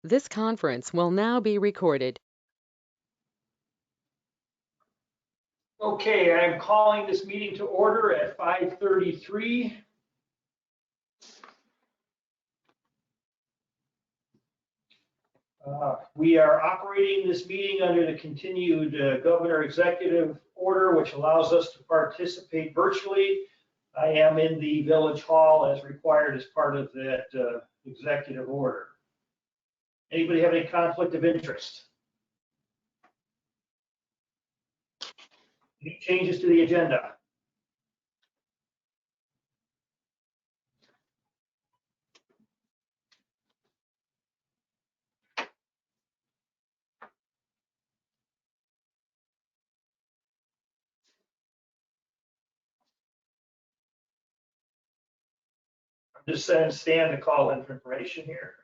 This conference will now be recorded. Okay, I'm calling this meeting to order at 5:33. We are operating this meeting under the continued governor executive order, which allows us to participate virtually. I am in the village hall as required as part of that executive order. Anybody have any conflict of interest? Any changes to the agenda? I'm just saying Stan to call in for information here.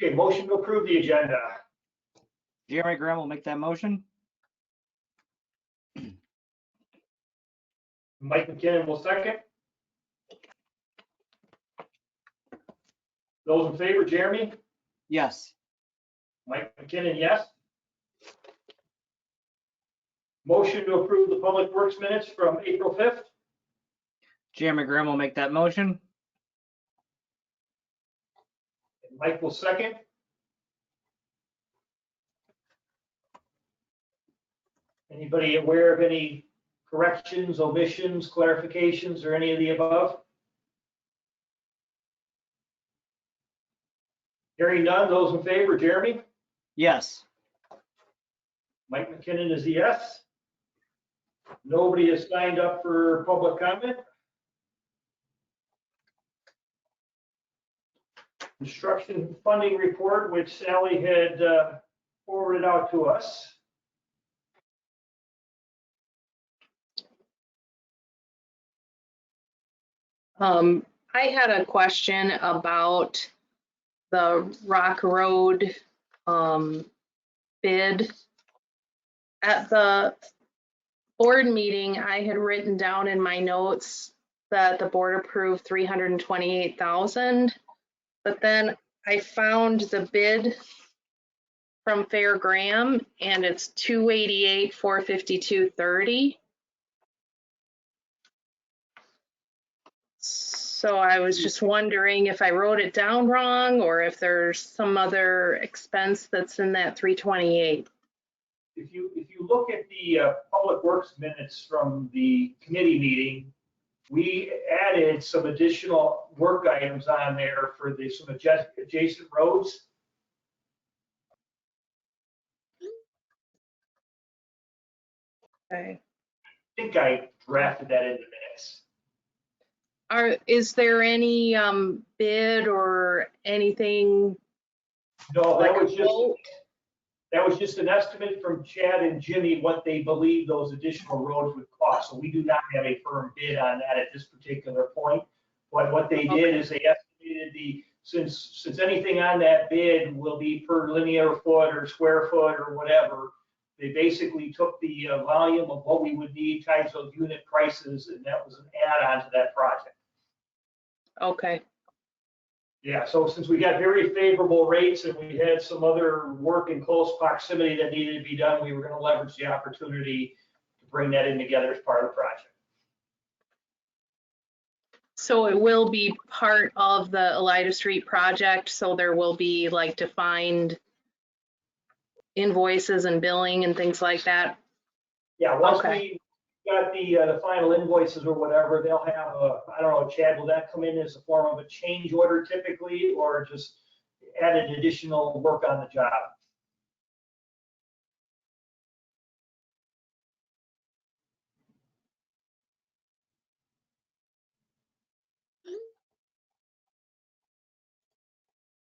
Okay, motion to approve the agenda. Jeremy Graham will make that motion. Mike McKinnon will second. Those in favor, Jeremy? Yes. Mike McKinnon, yes. Motion to approve the Public Works minutes from April 5th. Jeremy Graham will make that motion. Mike will second. Anybody aware of any corrections, omissions, clarifications, or any of the above? Hearing none, those in favor, Jeremy? Yes. Mike McKinnon is a yes. Nobody has signed up for public comment. Construction funding report, which Sally had forwarded out to us. I had a question about the Rock Road bid. At the board meeting, I had written down in my notes that the board approved 328,000, but then I found the bid from Fair Graham and it's 288,452.30. So I was just wondering if I wrote it down wrong or if there's some other expense that's in that 328. If you look at the Public Works minutes from the committee meeting, we added some additional work items on there for some adjacent roads. Okay. I think I drafted that in the minutes. Is there any bid or anything? No, like that a was quote? just an estimate from Chad and Jimmy what they believe those additional roads would cost. So we do not have a firm bid on that at this particular point. But what they did is they estimated since anything on that bid will be per linear foot or square foot or whatever, they basically took the volume of what we would need times those unit prices, and that was an add-on to that project. Okay. Yeah, so since we got very favorable rates and we had some other work in close proximity that needed to be done, we were going to leverage the opportunity to bring that in together as part of the project. So it will be part of the Elida Street project, so there will be like defined invoices and billing and things like that? Yeah, once Okay. we got the final invoices or whatever, they'll have I don't know, Chad, will that come in as a form of a change order typically, or just added additional work on the job?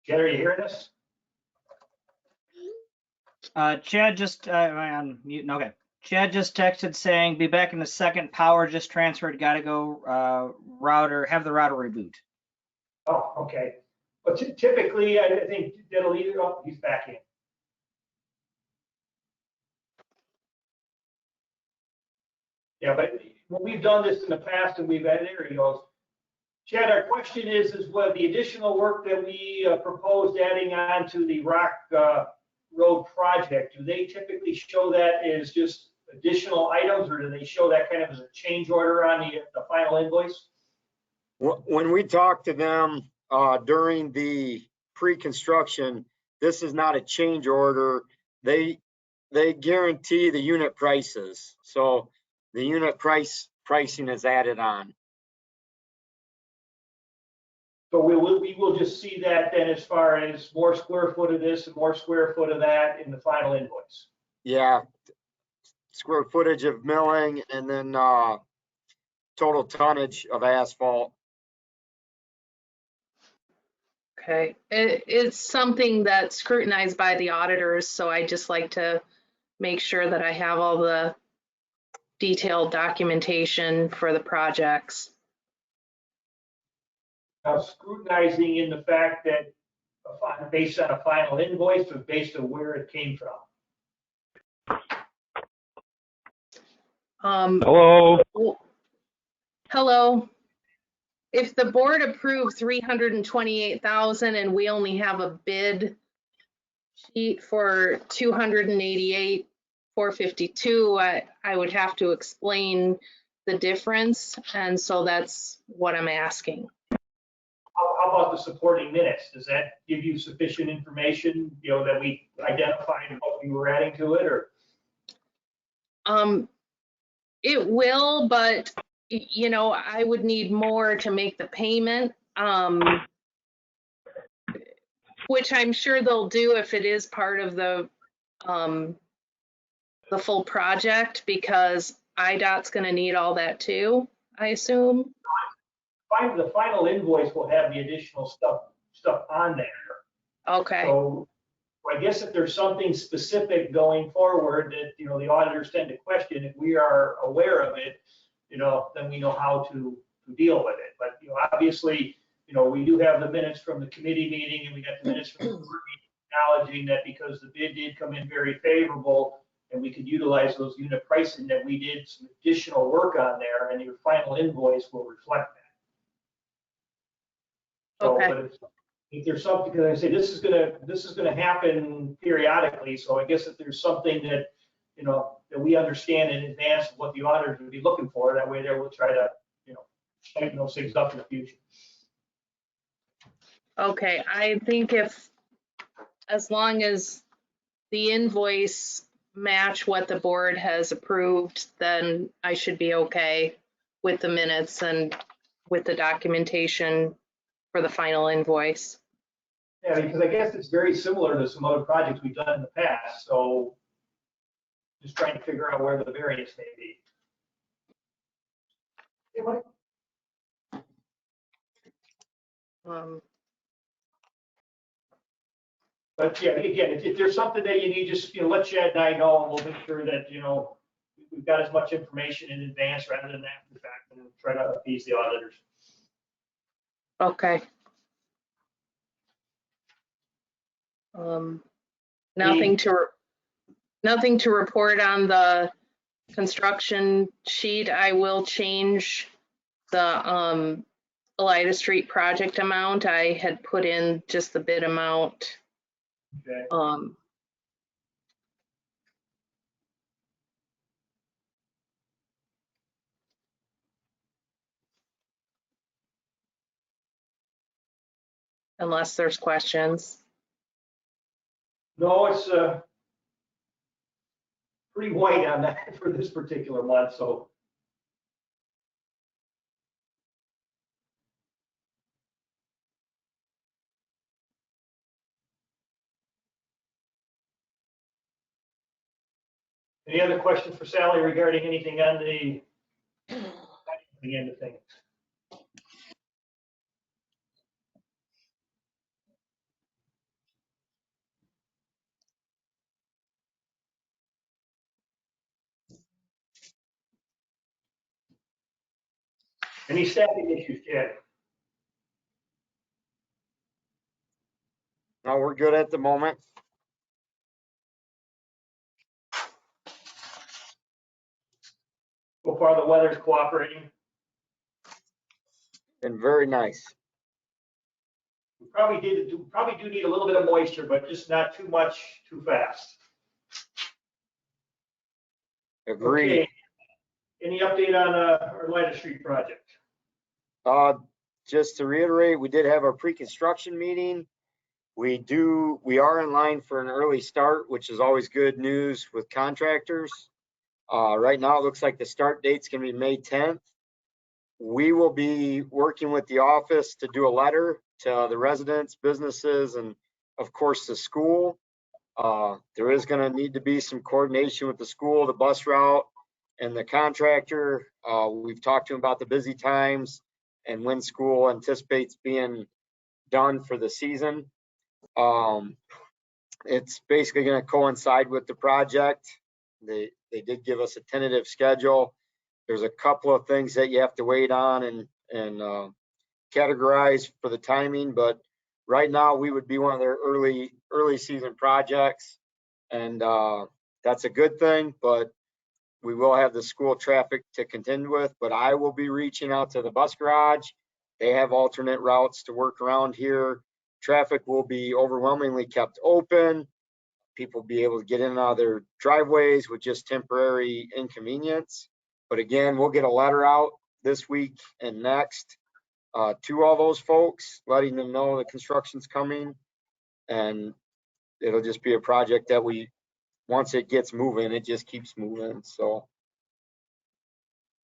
Jen, are you hearing us? Chad just, am I on mute? No, okay. Chad just texted saying, be back in a second. Power just transferred. Gotta go, router, have the router reboot. Oh, okay. But typically, I think that'll either, oh, he's back in. Yeah, but when we've done this in the past and we've had, there he goes. Chad, our question is what the additional work that we proposed adding on to the Rock Road project, do they typically show that as just additional items, or do they show that kind of as a change order on the final invoice? When we talked to them during the pre-construction, this is not a change order. They guarantee the unit prices. So the unit pricing is added on. So we will just see that then as far as more square foot of this and more square foot of that in the final invoice. Yeah, square footage of milling and then total tonnage of asphalt. Okay, it's something that's scrutinized by the auditors, so I just like to make sure that I have all the detailed documentation for the projects. Now scrutinizing in the fact that based on a final invoice or based on where it came from. Hello. Hello. If the board approved 328,000 and we only have a bid sheet for 288,452, I would have to explain the difference, and so that's what I'm asking. How about the supporting minutes? Does that give you sufficient information, you know, that we identified what we were adding to it, or? It will, but you know, I would need more to make the payment, which I'm sure they'll do if it is part of the full project, because IDOT's going to need all that too, I assume. The final invoice will have the additional stuff on there. Okay. So I guess if there's something specific going forward that, you know, the auditors tend to question, if we are aware of it, you know, then we know how to deal with it. But, you know, obviously, you know, we do have the minutes from the committee meeting and we got the minutes from the board meeting acknowledging that because the bid did come in very favorable and we could utilize those unit pricing, that we did some additional work on there, and your final invoice will reflect that. So, Okay. but if there's something, because I say this is gonna happen periodically, so I guess if there's something that, you know, that we understand in advance of what the auditors would be looking for, that way there we'll try to, you know, tighten those things up in the future. Okay, I think as long as the invoice match what the board has approved, then I should be okay with the minutes and with the documentation for the final invoice. Yeah, because I guess it's very similar to some other projects we've done in the past, so just trying to figure out where the variance may be. Anybody? But yeah, again, if there's something that you need, just, you know, let Chad and I know, and we'll make sure that, you know, we've got as much information in advance rather than after the fact, and try to appease the auditors. Okay. Nothing to report on the construction sheet. I will change the Elida Street project amount. I had put in just the bid amount. Okay. Unless there's questions. No, it's pretty white on that for this particular month, so. Any other questions for Sally regarding anything on the end of things? Any staffing issues, Chad? No, we're good at the moment. So far, the weather's cooperating. And very nice. We probably do need a little bit of moisture, but just not too much, too fast. Agreed. Okay. Any update on our Lida Street project? Just to reiterate, we did have our pre-construction meeting. We are in line for an early start, which is always good news with contractors. Right now, it looks like the start date's gonna be May 10th. We will be working with the office to do a letter to the residents, businesses, and of course, the school. There is gonna need to be some coordination with the school, the bus route, and the contractor. We've talked to him about the busy times and when school anticipates being done for the season. It's basically going to coincide with the project. They did give us a tentative schedule. There's a couple of things that you have to wait on and categorize for the timing, but right now we would be one of their early season projects, and that's a good thing. But we will have the school traffic to contend with. But I will be reaching out to the bus garage. They have alternate routes to work around here. Traffic will be overwhelmingly kept open. People will be able to get in and out of their driveways with just temporary inconvenience. But again, we'll get a letter out this week and next to all those folks, letting them know the construction's coming. And it'll just be a project that once it gets moving, it just keeps moving. So.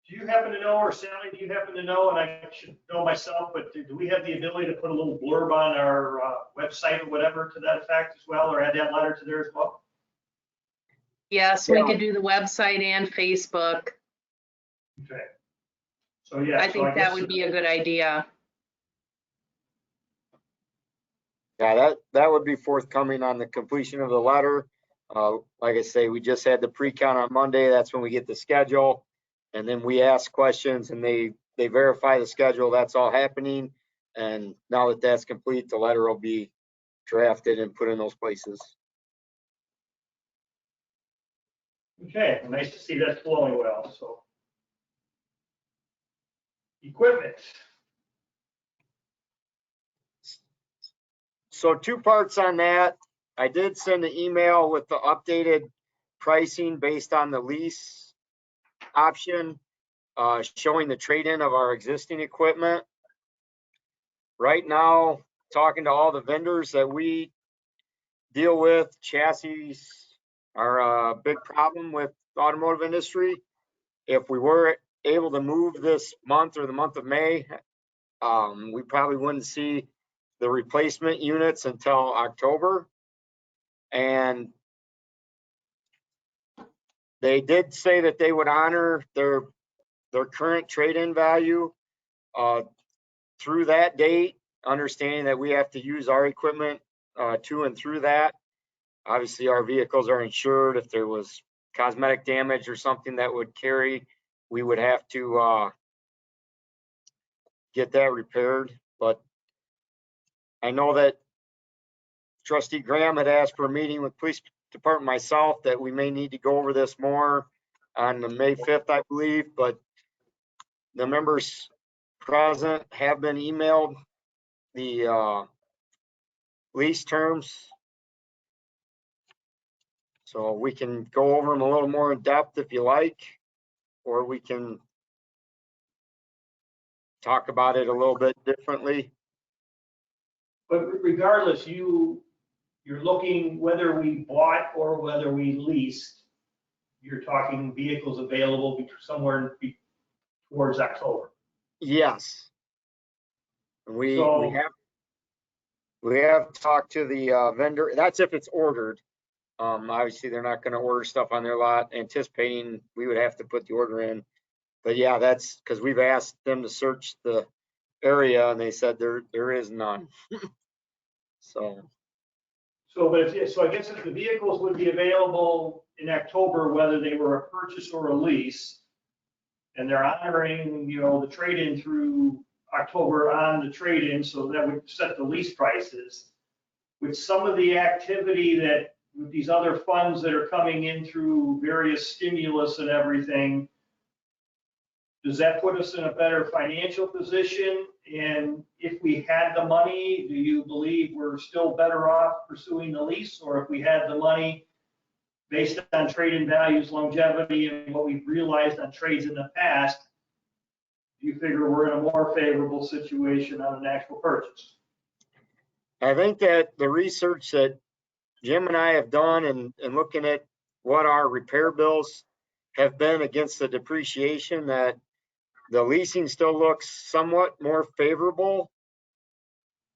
Do you happen to know, or Sally, do you happen to know, and I should know myself, but do we have the ability to put a little blurb on our website or whatever to that effect as well, or add that letter to there as well? Yes, we could do the website and Facebook. Okay. So yeah. I think that would be a good idea. Yeah, that would be forthcoming on the completion of the letter. Like I say, we just had the pre-count on Monday. That's when we get the schedule. And then we ask questions and they verify the schedule. That's all happening. And now that that's complete, the letter will be drafted and put in those places. Okay, nice to see that's flowing well. So, equipment. So 2 parts on that. I did send an email with the updated pricing based on the lease option, showing the trade-in of our existing equipment. Right now, talking to all the vendors that we deal with, chassis are a big problem with the automotive industry. If we were able to move this month or the month of May, we probably wouldn't see the replacement units until October. And they did say that they would honor their current trade-in value through that date, understanding that we have to use our equipment to and through that. Obviously, our vehicles are insured. If there was cosmetic damage or something that would carry, we would have to get that repaired. But I know that Trustee Graham had asked for a meeting with police department, myself, that we may need to go over this more on the May 5th, I believe. But the members present have been emailed the lease terms. So we can go over them a little more in depth if you like, or we can talk about it a little bit differently. But regardless, you're looking whether we bought or whether we leased, you're talking vehicles available somewhere towards October. Yes. We have talked to the vendor. That's if it's ordered. Obviously, they're not going to order stuff on their lot, anticipating we would have to put the order in. But yeah, that's because we've asked them to search the area, and they said there is none. So I guess if the vehicles would be available in October, whether they were a purchase or a lease, and they're honoring, the trade-in through October on the trade-in, so that would set the lease prices. With some of the activity that, with these other funds that are coming in through various stimulus and everything, does that put us in a better financial position? And if we had the money, do you believe we're still better off pursuing the lease? Or if we had the money based on trade-in values, longevity, and what we've realized on trades in the past, do you figure we're in a more favorable situation on an actual purchase? I think that the research that Jim and I have done and looking at what our repair bills have been against the depreciation, that the leasing still looks somewhat more favorable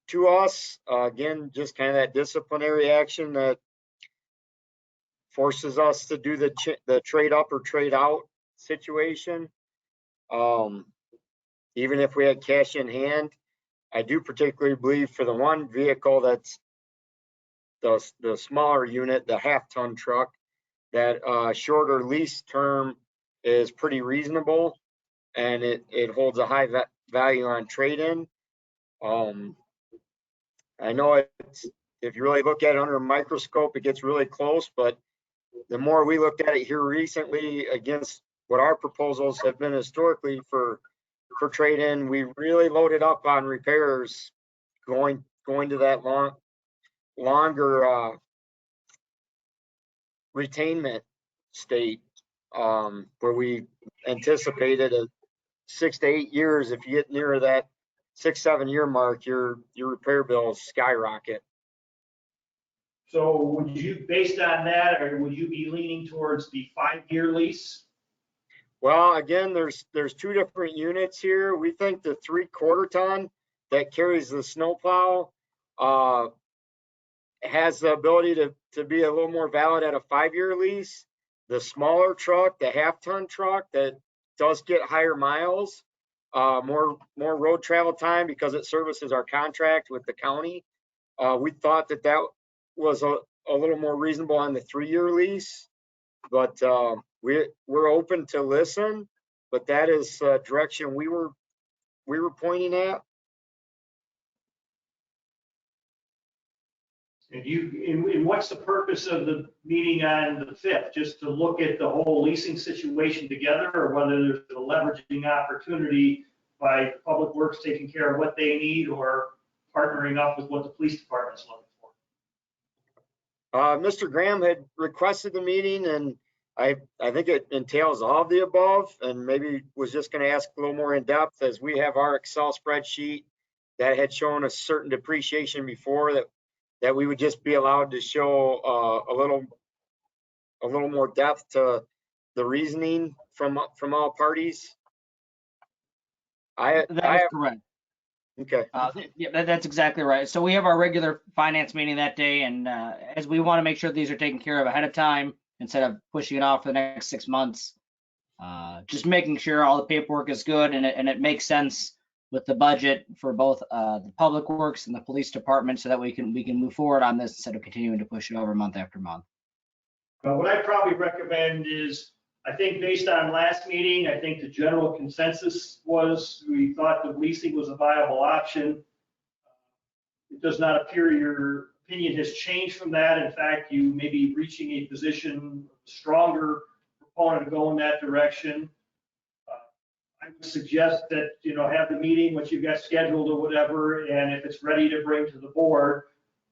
to us. Again, just kind of that disciplinary action that forces us to do the trade up or trade out situation. Even if we had cash in hand, I do particularly believe for the one vehicle that's the smaller unit, the half-ton truck, that shorter lease term is pretty reasonable, and it holds a high value on trade-in. I know if you really look at it under a microscope, it gets really close, but the more we looked at it here recently against what our proposals have been historically for trade-in, we really loaded up on repairs going to that longer retainment state, where we anticipated a 6 to 8 years. If you get near that 6-7 year mark, your repair bills skyrocket. So would you, based on that, or would you be leaning towards the 5-year lease? Well, again, there's 2 different units here. We think the 3/4 ton that carries the snowplow has the ability to be a little more valid at a 5-year lease. The smaller truck, the half-ton truck that does get higher miles, more road travel time because it services our contract with the county. We thought that was a little more reasonable on the 3-year lease, but we're open to listen. But that is direction we were pointing at. And what's the purpose of the meeting on the 5th? Just to look at the whole leasing situation together, or whether there's a leveraging opportunity by Public Works taking care of what they need, or partnering up with what the police department's looking for? Mr. Graham had requested the meeting, and I think it entails all of the above, and maybe was just going to ask a little more in depth, as we have our Excel spreadsheet that had shown a certain depreciation before, that we would just be allowed to show a little more depth to the reasoning from all parties. That is correct. Okay. Yeah, that's exactly right. So we have our regular finance meeting that day, and as we want to make sure these are taken care of ahead of time instead of pushing it off for the next 6 months, just making sure all the paperwork is good and it makes sense with the budget for both the Public Works and the police department, so that we can move forward on this instead of continuing to push it over month after month. What I'd probably recommend is, I think based on last meeting, I think the general consensus was we thought that leasing was a viable option. It does not appear your opinion has changed from that. In fact, you may be reaching a position, stronger proponent to go in that direction. I would suggest that, have the meeting, what you've got scheduled or whatever, and if it's ready to bring to the board,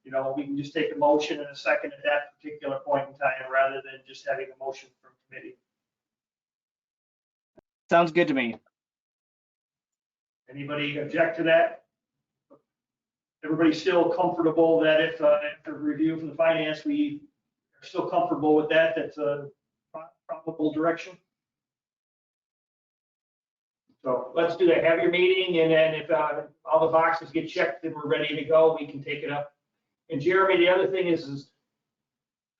we can just take a motion and a second at that particular point in time, rather than just having a motion from committee. Sounds good to me. Anybody object to that? Everybody's still comfortable that if, after review from the finance, we are still comfortable with that, that's a probable direction? So let's do that. Have your meeting, and then if all the boxes get checked and we're ready to go, we can take it up. And Jeremy, the other thing is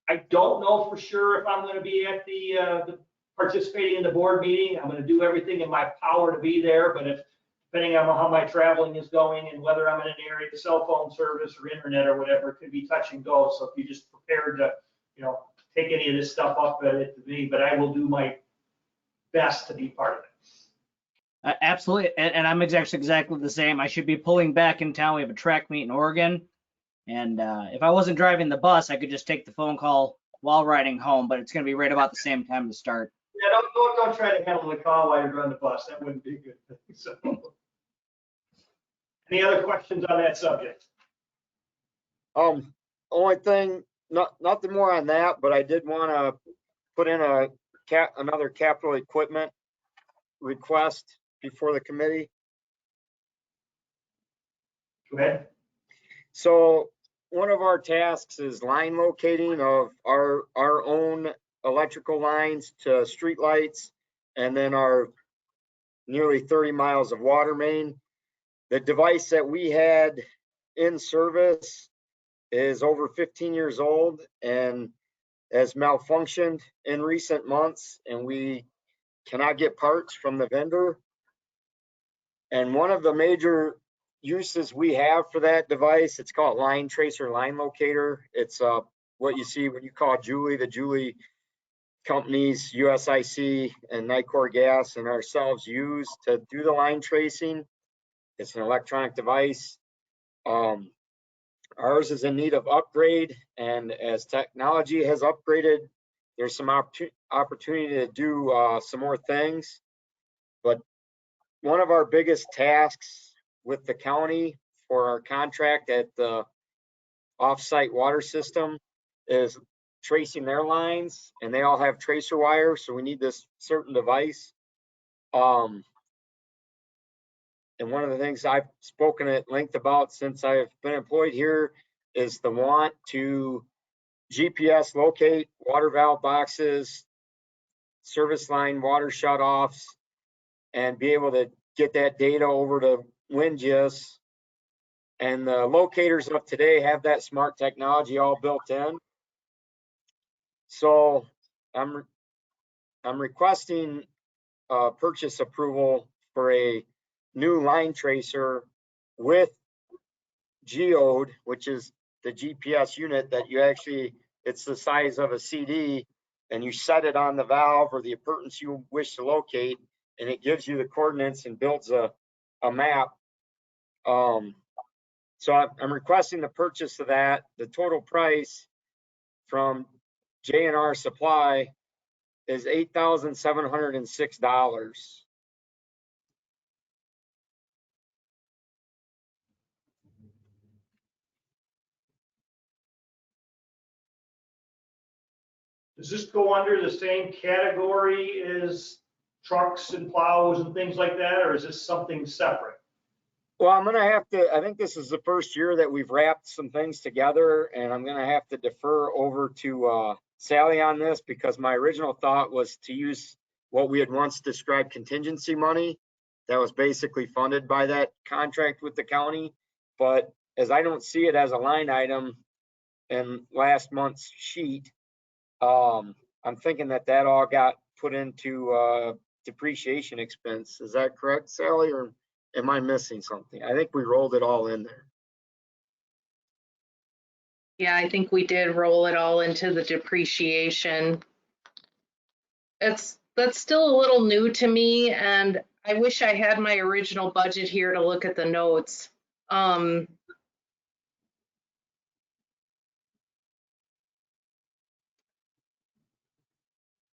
I don't know for sure if I'm going to be at the participating in the board meeting. I'm going to do everything in my power to be there, but depending on how my traveling is going and whether I'm in an area of cell phone service or internet or whatever, it could be touch and go. So if you just prepared to, take any of this stuff up at the meeting, but I will do my best to be part of it. Absolutely, and I'm exactly the same. I should be pulling back in town. We have a track meet in Oregon, and if I wasn't driving the bus, I could just take the phone call while riding home. But it's going to be right about the same time to start. Yeah, don't try to handle the call while you're on the bus. That wouldn't be a good thing. So, any other questions on that subject? Only thing, nothing more on that, but I did want to put in another capital equipment request before the committee. Go ahead. So one of our tasks is line locating of our own electrical lines to street lights, and then our nearly 30 miles of water main. The device that we had in service is over 15 years old and has malfunctioned in recent months, and we cannot get parts from the vendor. And one of the major uses we have for that device, it's called line tracer line locator. It's what you see when you call Julie, the Julie companies, USIC and Nicor Gas and ourselves use to do the line tracing. It's an electronic device. Ours is in need of upgrade, and as technology has upgraded, there's some opportunity to do some more things. But one of our biggest tasks with the county for our contract at the offsite water system is tracing their lines, and they all have tracer wire, so we need this certain device. And one of the things I've spoken at length about since I've been employed here is the want to GPS locate water valve boxes, service line water shutoffs, and be able to get that data over to WinGIS. And the locators of today have that smart technology all built in. So I'm requesting purchase approval for a new line tracer with geode, which is the GPS unit that you actually, it's the size of a CD, and you set it on the valve or the appurtenance you wish to locate, and it gives you the coordinates and builds a map. So I'm requesting the purchase of that. The total price from J&R Supply is $8,706. Does this go under the same category as trucks and plows and things like that, or is this something separate? Well, I'm gonna have to, I think this is the first year that we've wrapped some things together, and I'm gonna have to defer over to Sally on this, because my original thought was to use what we had once described contingency money that was basically funded by that contract with the county. But as I don't see it as a line item in last month's sheet, I'm thinking that all got put into depreciation expense. Is that correct, Sally, or am I missing something? I think we rolled it all in there. Yeah, I think we did roll it all into the depreciation. That's still a little new to me, and I wish I had my original budget here to look at the notes.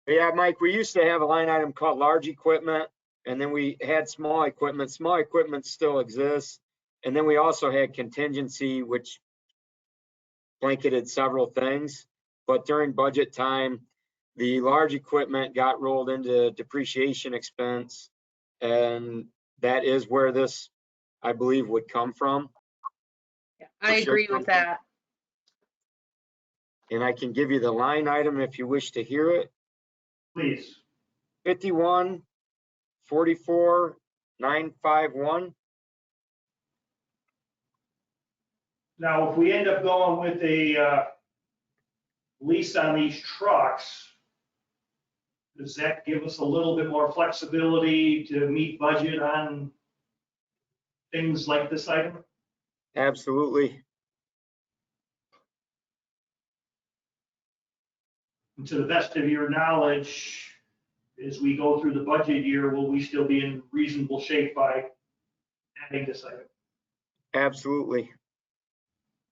Yeah, Mike, we used to have a line item called large equipment, and then we had small equipment. Small equipment still exists. And then we also had contingency, which blanketed several things. But during budget time, the large equipment got rolled into depreciation expense. And that is where this, I believe, would come from. I agree with that. And I can give you the line item if you wish to hear it. Please. 51-44-951. Now, if we end up going with a lease on these trucks, does that give us a little bit more flexibility to meet budget on things like this item? Absolutely. And to the best of your knowledge, as we go through the budget year, will we still be in reasonable shape by adding this item? Absolutely.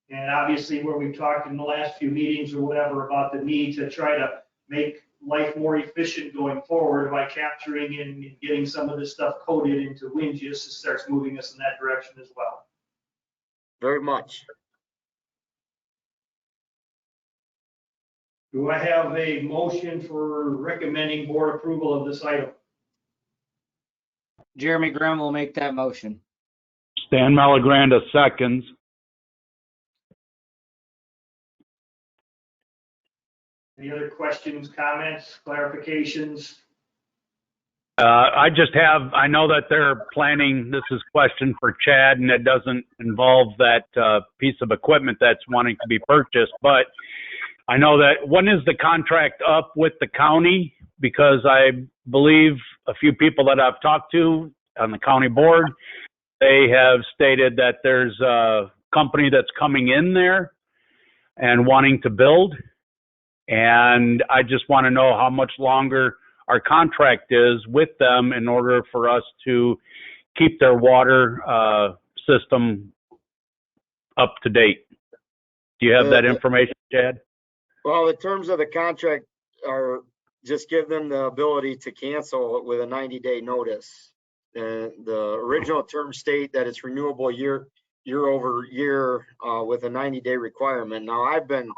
And obviously, where we've talked in the last few meetings or whatever about the need to try to make life more efficient going forward by capturing and getting some of this stuff coded into WinGIS, it starts moving us in that direction as well. Very much. Do I have a motion for recommending board approval of this item? Jeremy Grimm will make that motion. Stan Malagranda seconds. Any other questions, comments, clarifications? I know that they're planning, this is question for Chad, and it doesn't involve that piece of equipment that's wanting to be purchased, but I know that, when is the contract up with the county? Because I believe a few people that I've talked to on the county board, they have stated that there's a company that's coming in there and wanting to build. And I just want to know how much longer our contract is with them in order for us to keep their water system up to date. Do you have that information, Chad? Well, the terms of the contract are just give them the ability to cancel with a 90-day notice. The original terms state that it's renewable year over year with a 90-day requirement. Now, I've been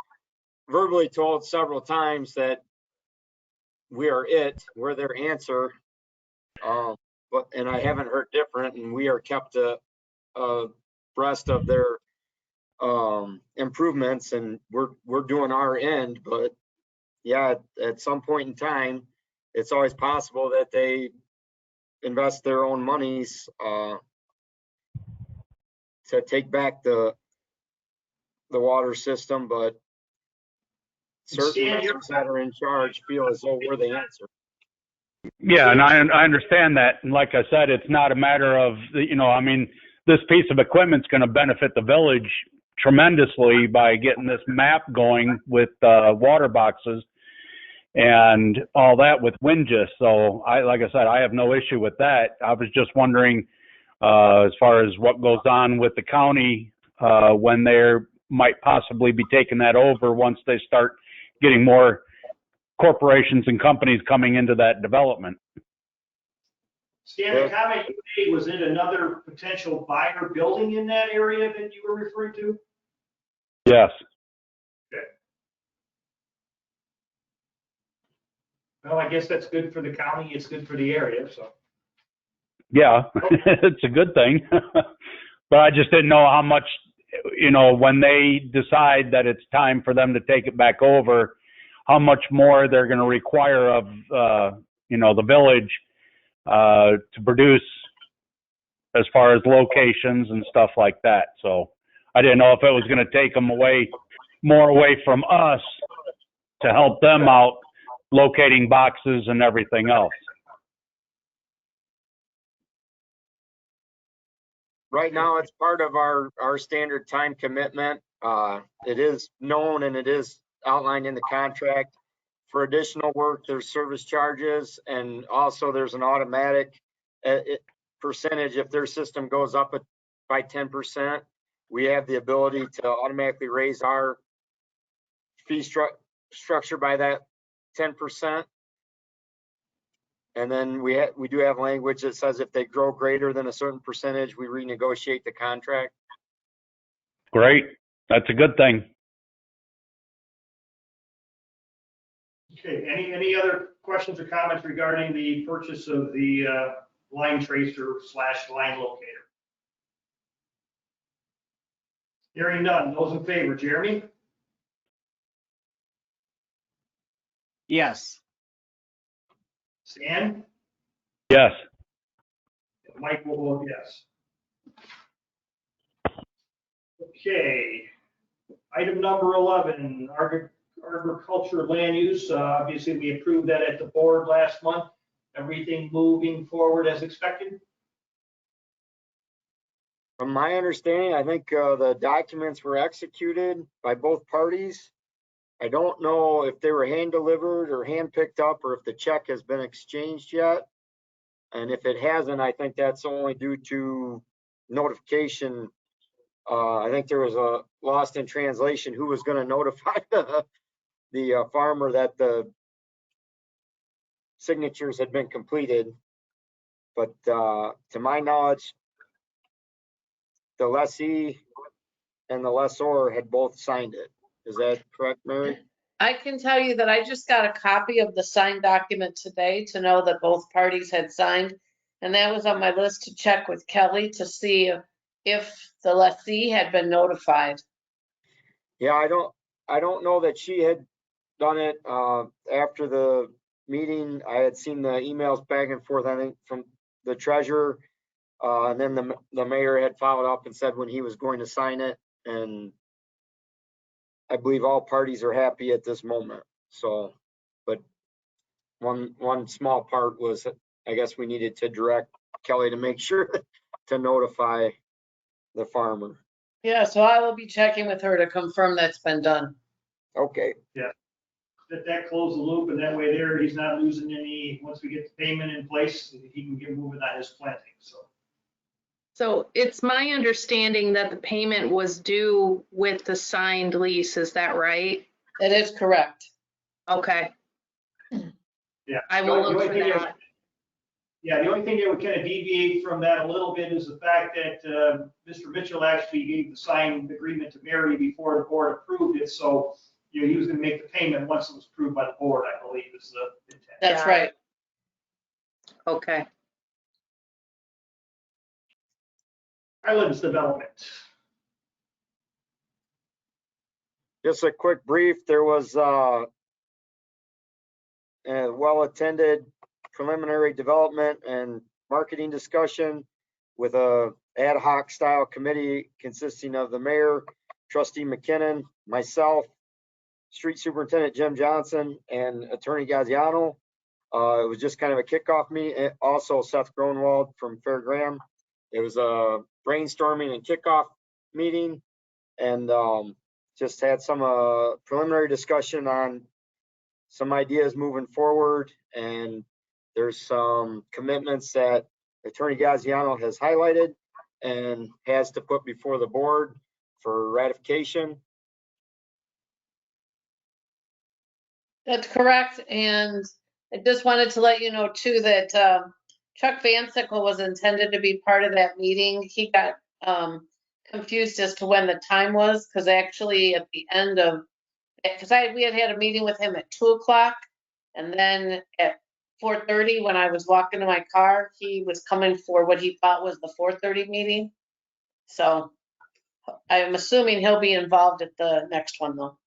verbally told several times that we're their answer, and I haven't heard different, and we are kept abreast of their improvements, and we're doing our end. But yeah, at some point in time, it's always possible that they invest their own monies to take back the water system, but certain members that are in charge feel as though we're the answer. Yeah, and I understand that. And like I said, it's not a matter of, I mean, this piece of equipment's going to benefit the village tremendously by getting this map going with water boxes and all that with WinGIS. So like I said, I have no issue with that. I was just wondering as far as what goes on with the county when they might possibly be taking that over once they start getting more corporations and companies coming into that development. Stan, the comment you made, was it another potential buyer building in that area that you were referring to? Yes. Okay. Well, I guess that's good for the county. It's good for the area, so. Yeah, it's a good thing. But I just didn't know how much, when they decide that it's time for them to take it back over, how much more they're going to require of, the village to produce as far as locations and stuff like that. So I didn't know if it was going to take them more away from us to help them out locating boxes and everything else. Right now, it's part of our standard time commitment. It is known and it is outlined in the contract. For additional work, there's service charges, and also there's an automatic percentage. If their system goes up by 10%, we have the ability to automatically raise our fee structure by that 10%. And then we do have language that says if they grow greater than a certain percentage, we renegotiate the contract. Great. That's a good thing. Okay, any other questions or comments regarding the purchase of the line tracer / line locator? Hearing none, those in favor, Jeremy? Yes. Stan? Yes. Mike will vote yes. Okay, item number 11, agriculture land use. Obviously, we approved that at the board last month. Everything moving forward as expected? From my understanding, I think the documents were executed by both parties. I don't know if they were hand delivered or hand picked up or if the check has been exchanged yet. And if it hasn't, I think that's only due to notification. I think there was a lost in translation who was going to notify the farmer that the signatures had been completed. But to my knowledge, the lessee and the lessor had both signed it. Is that correct, Mary? I can tell you that I just got a copy of the signed document today to know that both parties had signed. And that was on my list to check with Kelly to see if the lessee had been notified. Yeah, I don't know that she had done it after the meeting. I had seen the emails back and forth, I think, from the treasurer. And then the mayor had followed up and said when he was going to sign it. And I believe all parties are happy at this moment. So, but one small part was, I guess we needed to direct Kelly to make sure to notify the farmer. Yeah, so I will be checking with her to confirm that's been done. Okay, That close the loop, and that way there, he's not losing any, once we get the payment in place, he can get moving on his planting, so. So it's my understanding that the payment was due with the signed lease, is that right? That is correct. Okay, Yeah. I will The look only for thing that. Yeah, the only thing that would kind of deviate from that a little bit is the fact that Mr. Mitchell actually gave the signed agreement to Mary before the board approved it, so, you know, he was gonna make the payment once it was approved by the board, I believe is the intent. That's Yeah. right. Okay. Islands Development. just a quick brief. There was a well-attended preliminary development and marketing discussion with a ad hoc style committee consisting of the mayor, trustee McKinnon, myself, street superintendent Jim Johnson, and attorney Gaziano. It was just kind of a kickoff meeting. Also Seth Gronwald from Fair Graham. It was a brainstorming and kickoff meeting, and just had some preliminary discussion on some ideas moving forward. And there's some commitments that attorney Gaziano has highlighted and has to put before the board for ratification. That's correct. And I just wanted to let you know too that Chuck Van Sickle was intended to be part of that meeting. He got confused as to when the time was, because actually at the end of, because we had a meeting with him at 2:00, and then at 4:30, when I was walking to my car, he was coming for what he thought was the 4:30 meeting. So I'm assuming he'll be involved at the next one though.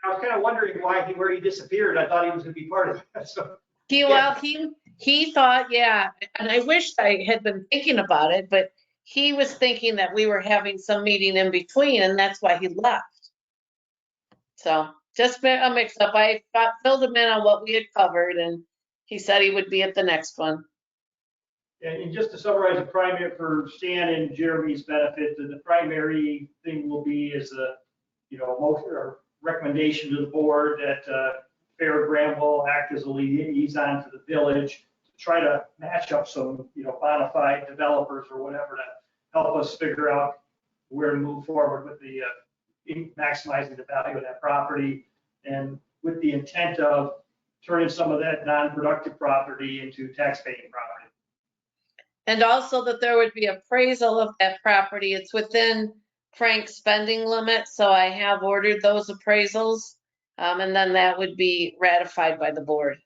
I was kind of wondering where he disappeared. I thought he was gonna be part of that, so. Well, he thought, yeah, and I wish I had been thinking about it, but he was thinking that we were having some meeting in between, and that's why he left. So just a mix up. I filled him in on what we had covered, and he said he would be at the next one. And just to summarize the primary for Stan and Jeremy's benefit, the primary thing will be is a, motion or recommendation to the board that Fair Graham will act as a liaison to the village to try to match up some, bona fide developers or whatever to help us figure out where to move forward with the maximizing the value of that property, and with the intent of turning some of that non-productive property into tax-paying property. And also that there would be appraisal of that property. It's within Frank's spending limit, so I have ordered those appraisals, and then that would be ratified by the board.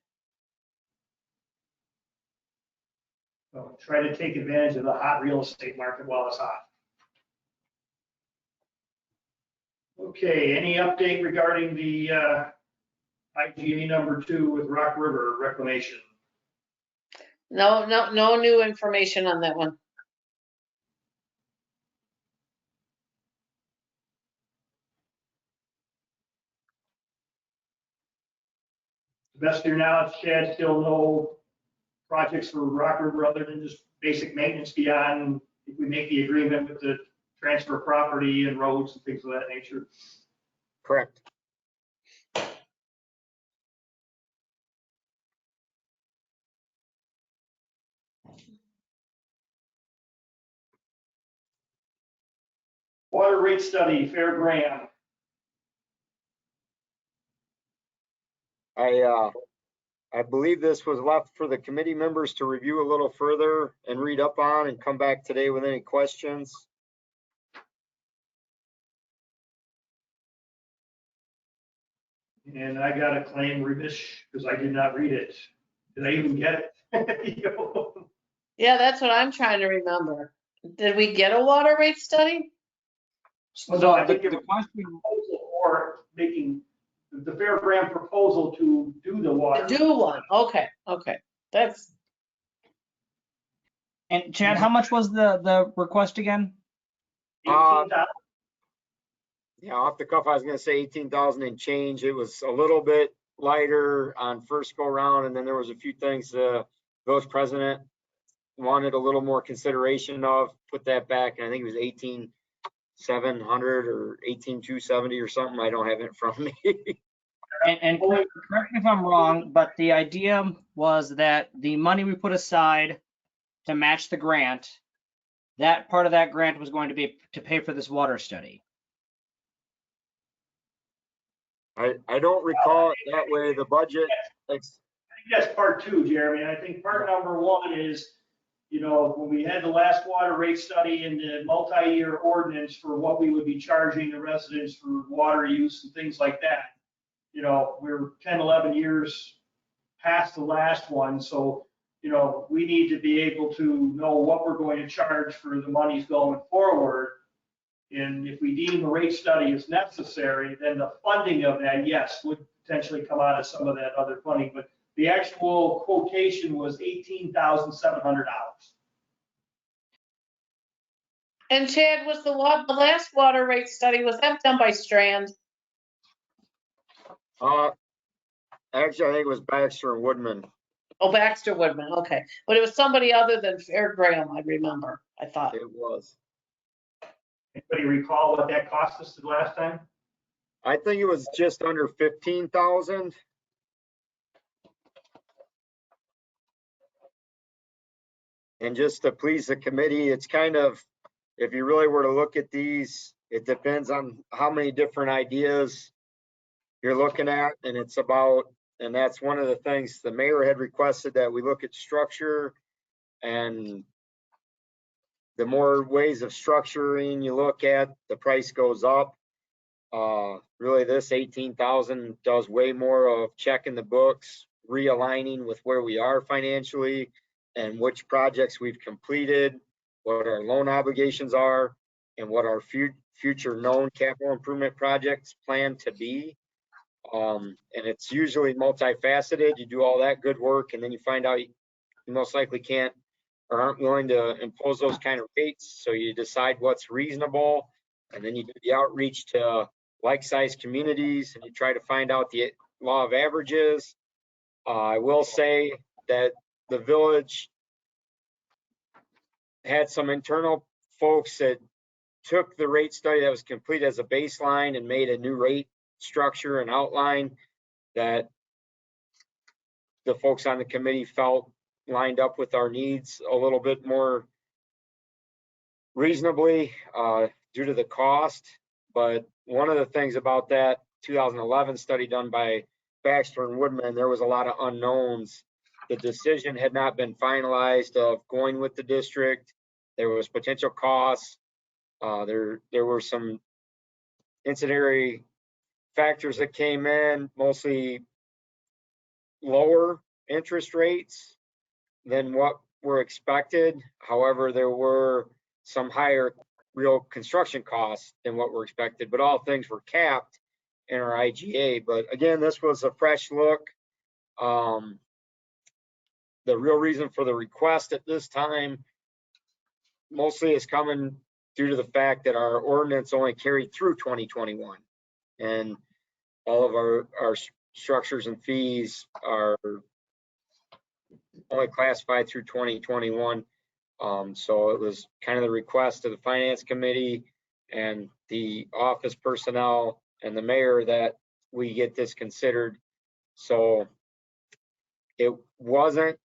So try to take advantage of the hot real estate market while it's hot. Okay, any update regarding the IGA number 2 with Rock River Reclamation? No new information on that one. To the best of your knowledge, Chad, still no projects for Rock River other than just basic maintenance beyond if we make the agreement with the transfer of property and roads and things of that nature? Correct. Water rate study, Fair Graham. I believe this was left for the committee members to review a little further and read up on and come back today with any questions. And I got a claim remiss because I did not read it. Did I even get it? You know? Yeah, that's what I'm trying to remember. Did we get a water rate study? So I the think it was question, a proposal for making the Fair Graham proposal to do the water. To do one, okay, that's, and Chad, how much was the request again? 18,000. Yeah, off the cuff, I was gonna say 18,000 and change. It was a little bit lighter on first go round, and then there was a few things the village president wanted a little more consideration of, put that back, and I think it was 18,700 or 18,270 or something. I don't have it in front of me. And correct me if I'm wrong, but the idea was that the money we put aside to match the grant, that part of that grant was going to be to pay for this water study. I don't recall it that way. The budget, I think that's part two, Jeremy. I think part number one is, you know, when we had the last water rate study and the multi-year ordinance for what we would be charging the residents for water use and things like that. You know, we're 10, 11 years past the last one. So, you know, we need to be able to know what we're going to charge for the monies going forward. And if we deem the rate study is necessary, then the funding of that, yes, would potentially come out of some of that other funding. But the actual quotation was $18,700. and Chad, was the last water rate study, was that done by Strand? actually, I think it was Baxter and Woodman. Oh, Baxter Woodman, okay. But it was somebody other than Fair Graham, I remember, I thought. It was. Anybody recall what that cost us the last time? I think it was just under 15,000. And just to please the committee, it's kind of, if you really were to look at these, it depends on how many different ideas you're looking at, and it's about, and that's one of the things the mayor had requested, that we look at structure, and the more ways of structuring you look at, the price goes up. Really, this 18,000 does way more of checking the books, realigning with where we are financially and which projects we've completed, what our loan obligations are, and what our future known capital improvement projects plan to be. And it's usually multifaceted. You do all that good work, and then you find out you most likely can't or aren't willing to impose those kind of rates. So you decide what's reasonable, and then you do the outreach to like-sized communities, and you try to find out the law of averages. I will say that the village had some internal folks that took the rate study that was complete as a baseline and made a new rate structure and outline that the folks on the committee felt lined up with our needs a little bit more reasonably due to the cost. But one of the things about that 2011 study done by Baxter and Woodman, there was a lot of unknowns. The decision had not been finalized of going with the district. There was potential costs. There were some ancillary factors that came in, mostly lower interest rates than what were expected. However, there were some higher real construction costs than what were expected, but all things were capped in our IGA. But again, this was a fresh look. The real reason for the request at this time mostly is coming due to the fact that our ordinance only carried through 2021, and all of our structures and fees are only classified through 2021. So it was kind of the request of the finance committee and the office personnel and the mayor that we get this considered. So it wasn't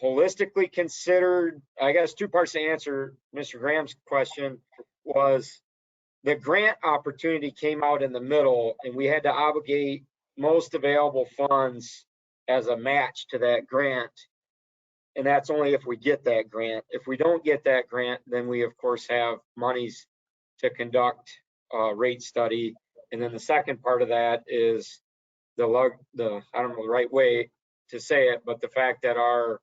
holistically considered. I guess two parts to answer Mr. Graham's question. was the grant opportunity came out in the middle, and we had to obligate most available funds as a match to that grant. And that's only if we get that grant. If we don't get that grant, then we of course have monies to conduct a rate study. And then the second part of that is I don't know the right way to say it, but the fact that our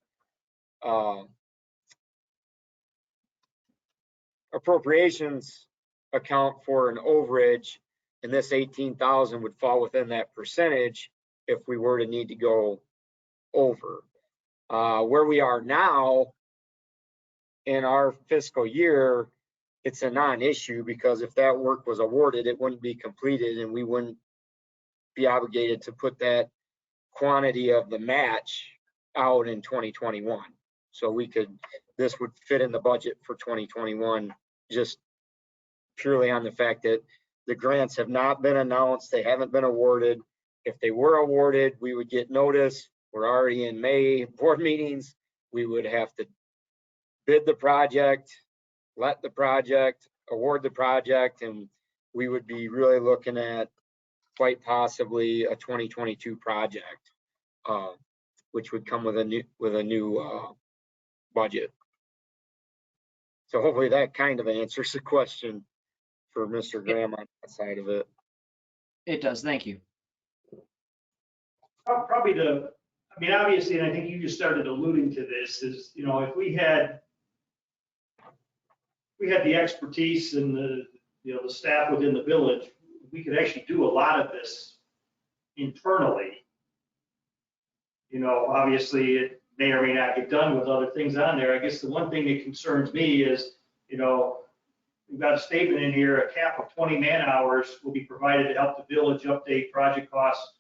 appropriations account for an overage, and this 18,000 would fall within that percentage if we were to need to go over. Where we are now in our fiscal year, it's a non-issue, because if that work was awarded, it wouldn't be completed and we wouldn't be obligated to put that quantity of the match out in 2021. So this would fit in the budget for 2021, just purely on the fact that the grants have not been announced, they haven't been awarded. If they were awarded, we would get notice. We're already in May board meetings. We would have to bid the project, let the project, award the project, and we would be really looking at quite possibly a 2022 project, which would come with a new budget. So hopefully that kind of answers the question for Mr. Graham on that side of it. It does. Thank you. Probably I mean, obviously, and I think you just started alluding to this, is, you know, if we had the expertise and the staff within the village, we could actually do a lot of this internally. You know, obviously it may or may not get done with other things on there. I guess the one thing that concerns me is, you know, we've got a statement in here, a cap of 20 man hours will be provided to help the village update project costs.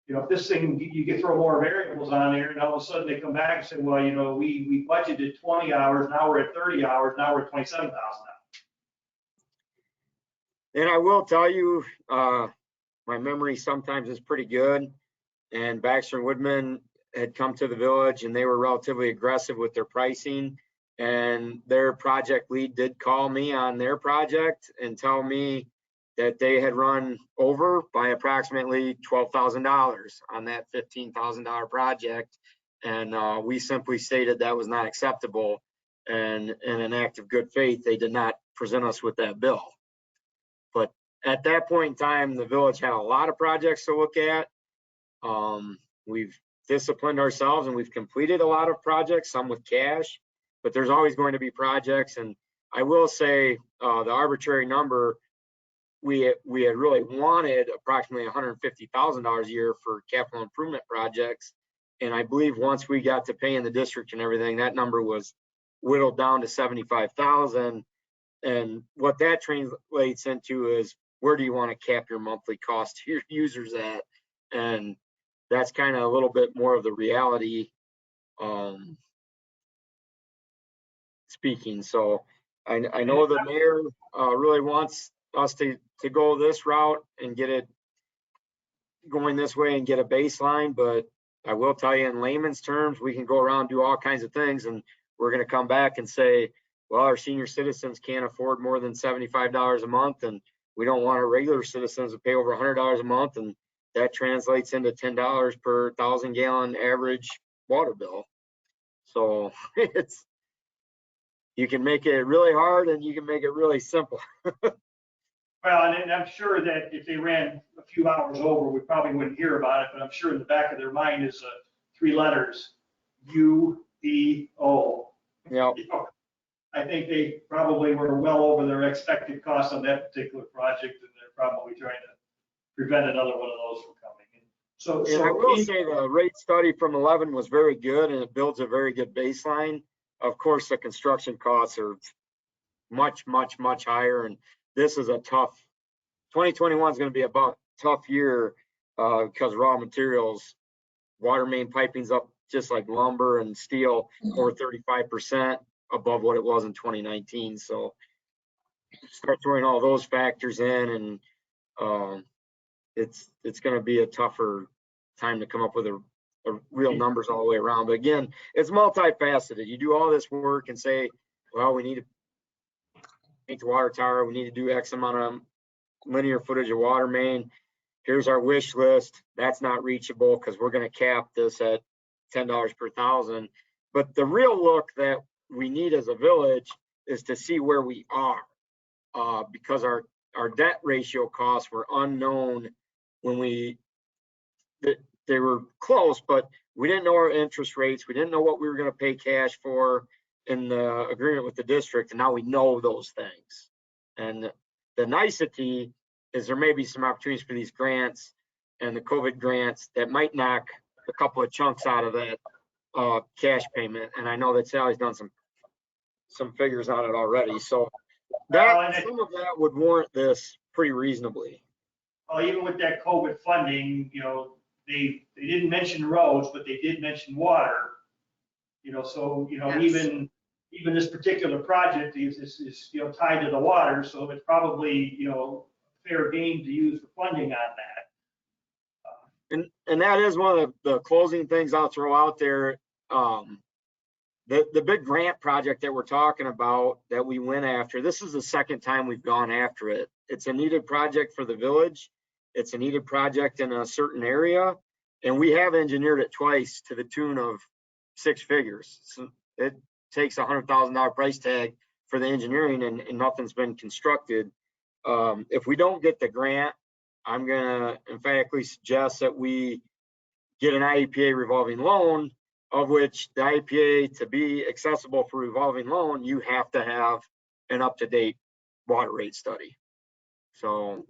You know, if this thing, you can throw more variables on there, and all of a sudden they come back and say, well, you know, we budgeted 20 hours, now we're at 30 hours, now we're at $27,000. And I will tell you, my memory sometimes is pretty good. And Baxter and Woodman had come to the village and they were relatively aggressive with their pricing. And their project lead did call me on their project and tell me that they had run over by approximately $12,000 on that $15,000 project. And we simply stated that was not acceptable. And in an act of good faith, they did not present us with that bill. But at that point in time, the village had a lot of projects to look at. We've disciplined ourselves and we've completed a lot of projects, some with cash, but there's always going to be projects. And I will say the arbitrary number, we had really wanted approximately $150,000 a year for capital improvement projects. And I believe once we got to paying the district and everything, that number was whittled down to 75,000. And what that translates into is, where do you want to cap your monthly cost to your users at? And that's kind of a little bit more of the reality speaking. So I know the mayor really wants us to go this route and get it going this way and get a baseline, but I will tell you in layman's terms, we can go around, do all kinds of things, and we're going to come back and say, well, our senior citizens can't afford more than $75 a month, and we don't want our regular citizens to pay over $100 a month, and that translates into $10 per 1,000-gallon average water bill. So you can make it really hard and you can make it really simple. Well, and I'm sure that if they ran a few hours over, we probably wouldn't hear about it, but I'm sure in the back of their mind is 3 letters, UEO. Yep. You know, I think they probably were well over their expected costs on that particular project, and they're probably trying to prevent another one of those from coming. And I will say the rate study from 11 was very good, and it builds a very good baseline. Of course, the construction costs are much, much, much higher, and this is a tough, 2021 is going to be a tough year because raw materials, water main piping's up just like lumber and steel, over 35% above what it was in 2019. So start throwing all those factors in, and it's going to be a tougher time to come up with a real numbers all the way around. But again, it's multifaceted. You do all this work and say, well, we need to the water tower. We need to do X amount of linear footage of water main. Here's our wish list. That's not reachable because we're going to cap this at $10 per thousand. But the real look that we need as a village is to see where we are, because our debt ratio costs were unknown when they were close, but we didn't know our interest rates. We didn't know what we were going to pay cash for in the agreement with the district, and now we know those things. And the nicety is there may be some opportunities for these grants and the COVID grants that might knock a couple of chunks out of that cash payment. And I know that Sally's done some figures on it already. So that some of that would warrant this pretty reasonably. Well, even with that COVID funding, they didn't mention roads, but they did mention water. So, Yes. even this particular project is tied to the water, so it's probably, fair game to use the funding on that. And that is one of the closing things I'll throw out there. The big grant project that we're talking about that we went after, this is the second time we've gone after it. It's a needed project for the village. It's a needed project in a certain area. And we have engineered it twice to the tune of 6 figures. So it takes $100,000 price tag for the engineering and nothing's been constructed. If we don't get the grant, I'm gonna emphatically suggest that we get an IEPA revolving loan, of which the IEPA, to be accessible for revolving loan, you have to have an up-to-date water rate study. So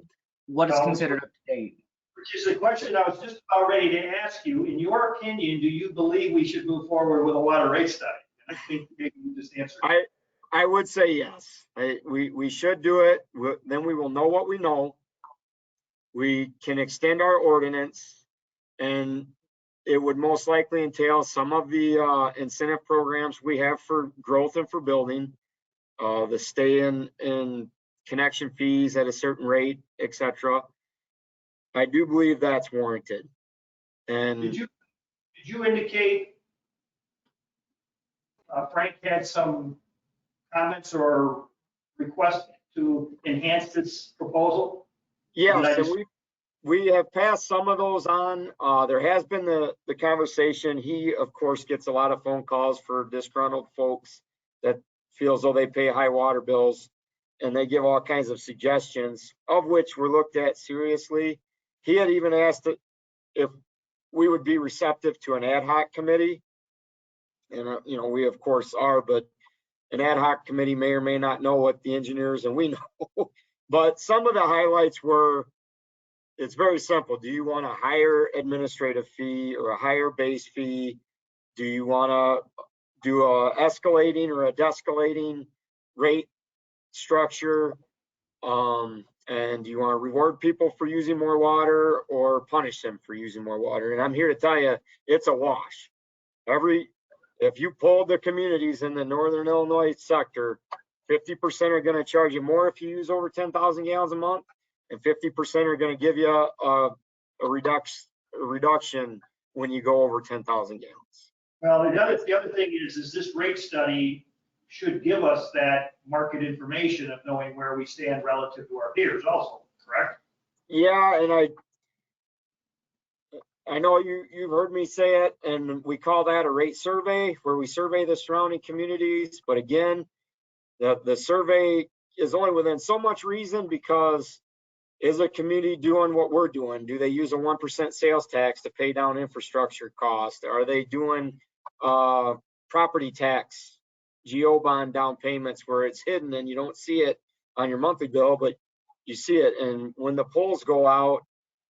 What is considered up to date? Which is the question I was just about ready to ask you. In your opinion, do you believe we should move forward with a water rate study? And I think maybe you just answered. I would say yes. We should do it. Then we will know what we know. We can extend our ordinance, and it would most likely entail some of the incentive programs we have for growth and for building, the stay in connection fees at a certain rate, etc. I do believe that's warranted. And Did you indicate Frank had some comments or requests to enhance this proposal? yeah, so we have passed some of those on. There has been the conversation. He, of course, gets a lot of phone calls for disgruntled folks that feel as though they pay high water bills, and they give all kinds of suggestions, of which were looked at seriously. He had even asked if we would be receptive to an ad hoc committee. And, we of course are, but an ad hoc committee may or may not know what the engineers and we know. But some of the highlights were, it's very simple. Do you want a higher administrative fee or a higher base fee? Do you want to do a escalating or a descalating rate structure? And do you want to reward people for using more water or punish them for using more water? And I'm here to tell you, it's a wash. If you polled the communities in the Northern Illinois sector, 50% are going to charge you more if you use over 10,000 gallons a month, and 50% are going to give you a reduction when you go over 10,000 gallons. Well, the other thing is this rate study should give us that market information of knowing where we stand relative to our peers also, correct? Yeah, and I know you've heard me say it, and we call that a rate survey, where we survey the surrounding communities. But again, the survey is only within so much reason, because is a community doing what we're doing? Do they use a 1% sales tax to pay down infrastructure costs? Are they doing property tax, GO bond down payments where it's hidden and you don't see it on your monthly bill, but you see it? And when the polls go out,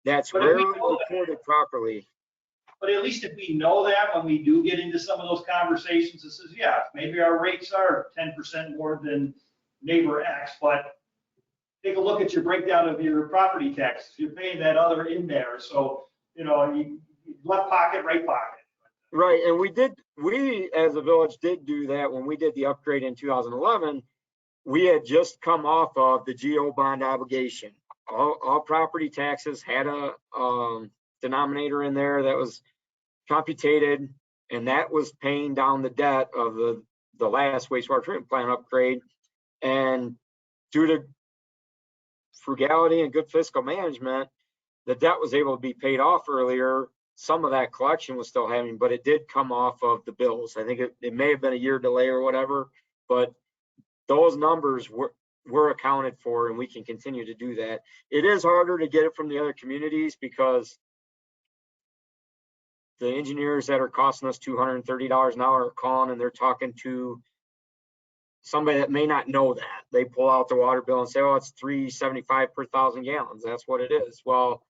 that's rarely reported properly. But at least if we know that when we do get into some of those conversations, it says, yeah, maybe our rates are 10% more than neighbor X, but take a look at your breakdown of your property taxes. You're paying that other in there. So, left pocket, right pocket. Right, and we as a village did do that when we did the upgrade in 2011. We had just come off of the GO bond obligation. All property taxes had a denominator in there that was computated, and that was paying down the debt of the last wastewater treatment plant upgrade. And due to frugality and good fiscal management, the debt was able to be paid off earlier. Some of that collection was still having, but it did come off of the bills. I think it may have been a year delay or whatever, but those numbers were accounted for, and we can continue to do that. It is harder to get it from the other communities because the engineers that are costing us $230 an hour are calling and they're talking to somebody that may not know that. They pull out the water bill and say, oh, it's $3.75 per 1,000 gallons. That's what it is. Well,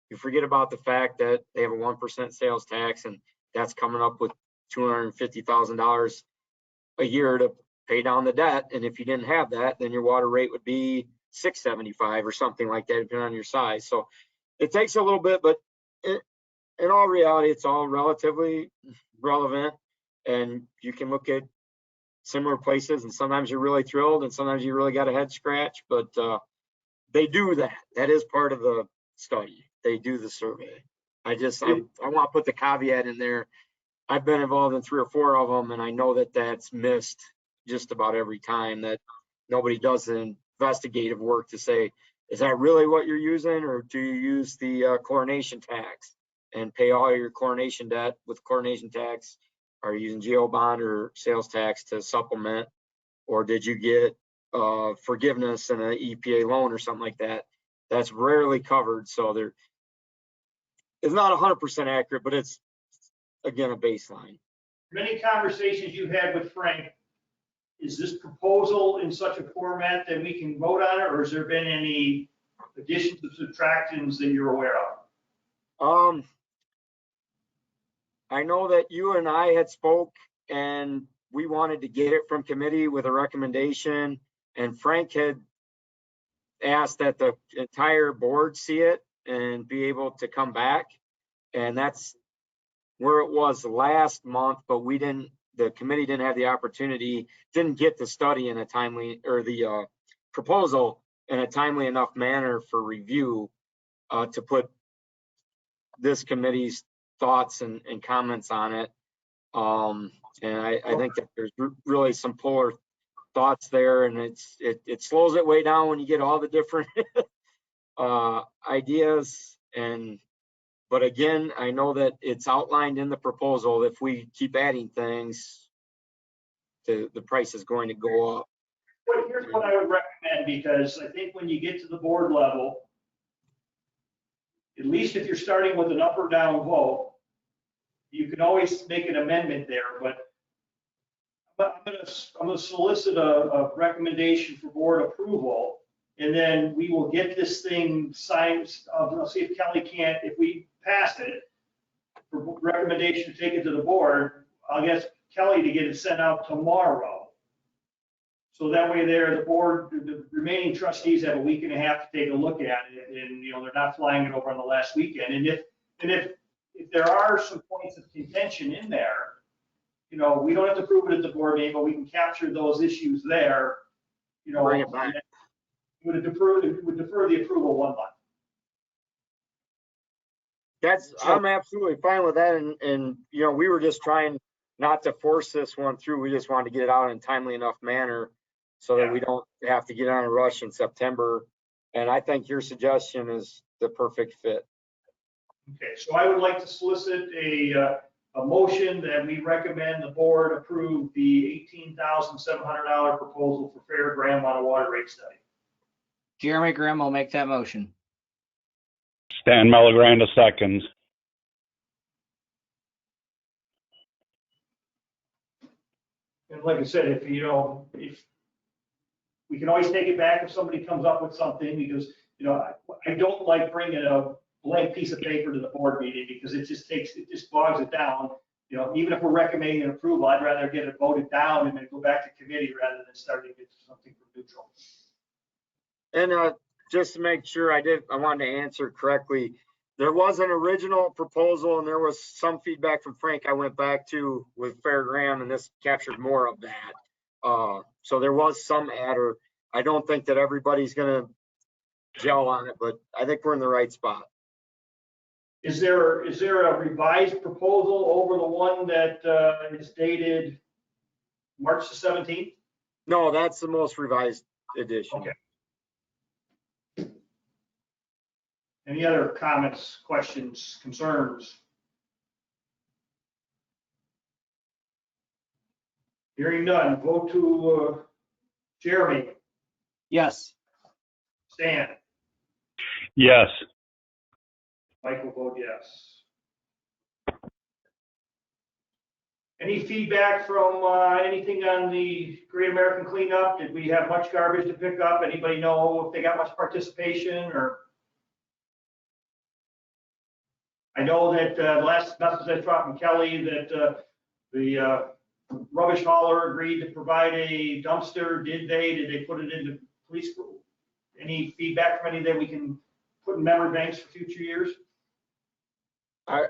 you forget about the fact that they have a 1% sales tax, and that's coming up with $250,000 a year to pay down the debt. And if you didn't have that, then your water rate would be $6.75 or something like that, depending on your size. So it takes a little bit, but in all reality, it's all relatively relevant. And you can look at similar places, and sometimes you're really thrilled, and sometimes you really got a head scratch. But they do that. That is part of the study. They do the survey. I want to put the caveat in there. I've been involved in 3 or 4 of them, and I know that that's missed just about every time, that nobody does the investigative work to say, is that really what you're using, or do you use the chlorination tax and pay all your chlorination debt with chlorination tax? Are you using GO bond or sales tax to supplement, or did you get forgiveness and an EPA loan or something like that? That's rarely covered, so it's not 100% accurate, but it's, again, a baseline. Many conversations you had with Frank, is this proposal in such a format that we can vote on it, or has there been any additions or subtractions that you're aware of? I know that you and I had spoke, and we wanted to get it from committee with a recommendation, and Frank had asked that the entire board see it and be able to come back. And that's where it was last month, but the committee didn't have the opportunity, didn't get the study in a timely, or the proposal in a timely enough manner for review to put this committee's thoughts and comments on it. And I think that there's really some polar thoughts there, and it slows it way down when you get all the different ideas. But again, I know that it's outlined in the proposal. If we keep adding things, the price is going to go up. Well, here's what I would recommend, because I think when you get to the board level, at least if you're starting with an up or down vote, you can always make an amendment there. But I'm going to solicit a recommendation for board approval, and then we will get this thing signed. I'll see if Kelly can't, if we pass it for recommendation to take it to the board, I'll get Kelly to get it sent out tomorrow. So that way the board, the remaining trustees have a week and a half to take a look at it, and they're not flying it over on the last weekend. And if there are some points of contention in there, we don't have to prove it at the board meeting, but we can capture those issues there. Bring it back. Would defer the approval 1 month. I'm absolutely fine with that. And we were just trying not to force this one through. We just wanted to get it out in a timely enough manner so that we don't have to get on a rush in September. And I think your suggestion is the perfect fit. Okay, so I would like to solicit a motion that we recommend the board approve the $18,700 proposal for Fair Graham on a water rate study. Jeremy Grimm will make that motion. Stan Melogranda seconds. And like I said, if we can always take it back if somebody comes up with something, because I don't like bringing a blank piece of paper to the board meeting, because it just bogs it down. Even if we're recommending an approval, I'd rather get it voted down and then go back to committee rather than starting to get something from neutral. And just to make sure I wanted to answer correctly. There was an original proposal, and there was some feedback from Frank I went back to with Fair Graham, and this captured more of that. So there was some adder. I don't think that everybody's going to gel on it, but I think we're in the right spot. Is there a revised proposal over the one that is dated March the 17th? No, that's the most revised addition. Okay. Any other comments, questions, concerns? Hearing none, vote to Jeremy, Yes. Stan, Yes. Mike will vote yes. Any feedback from anything on the Great American Cleanup? Did we have much garbage to pick up? Anybody know if they got much participation or? I know that the last message I brought from Kelly that the rubbish hauler agreed to provide a dumpster. Did they? Did they put it into police? Any feedback from any that we can put in memory banks for future years? I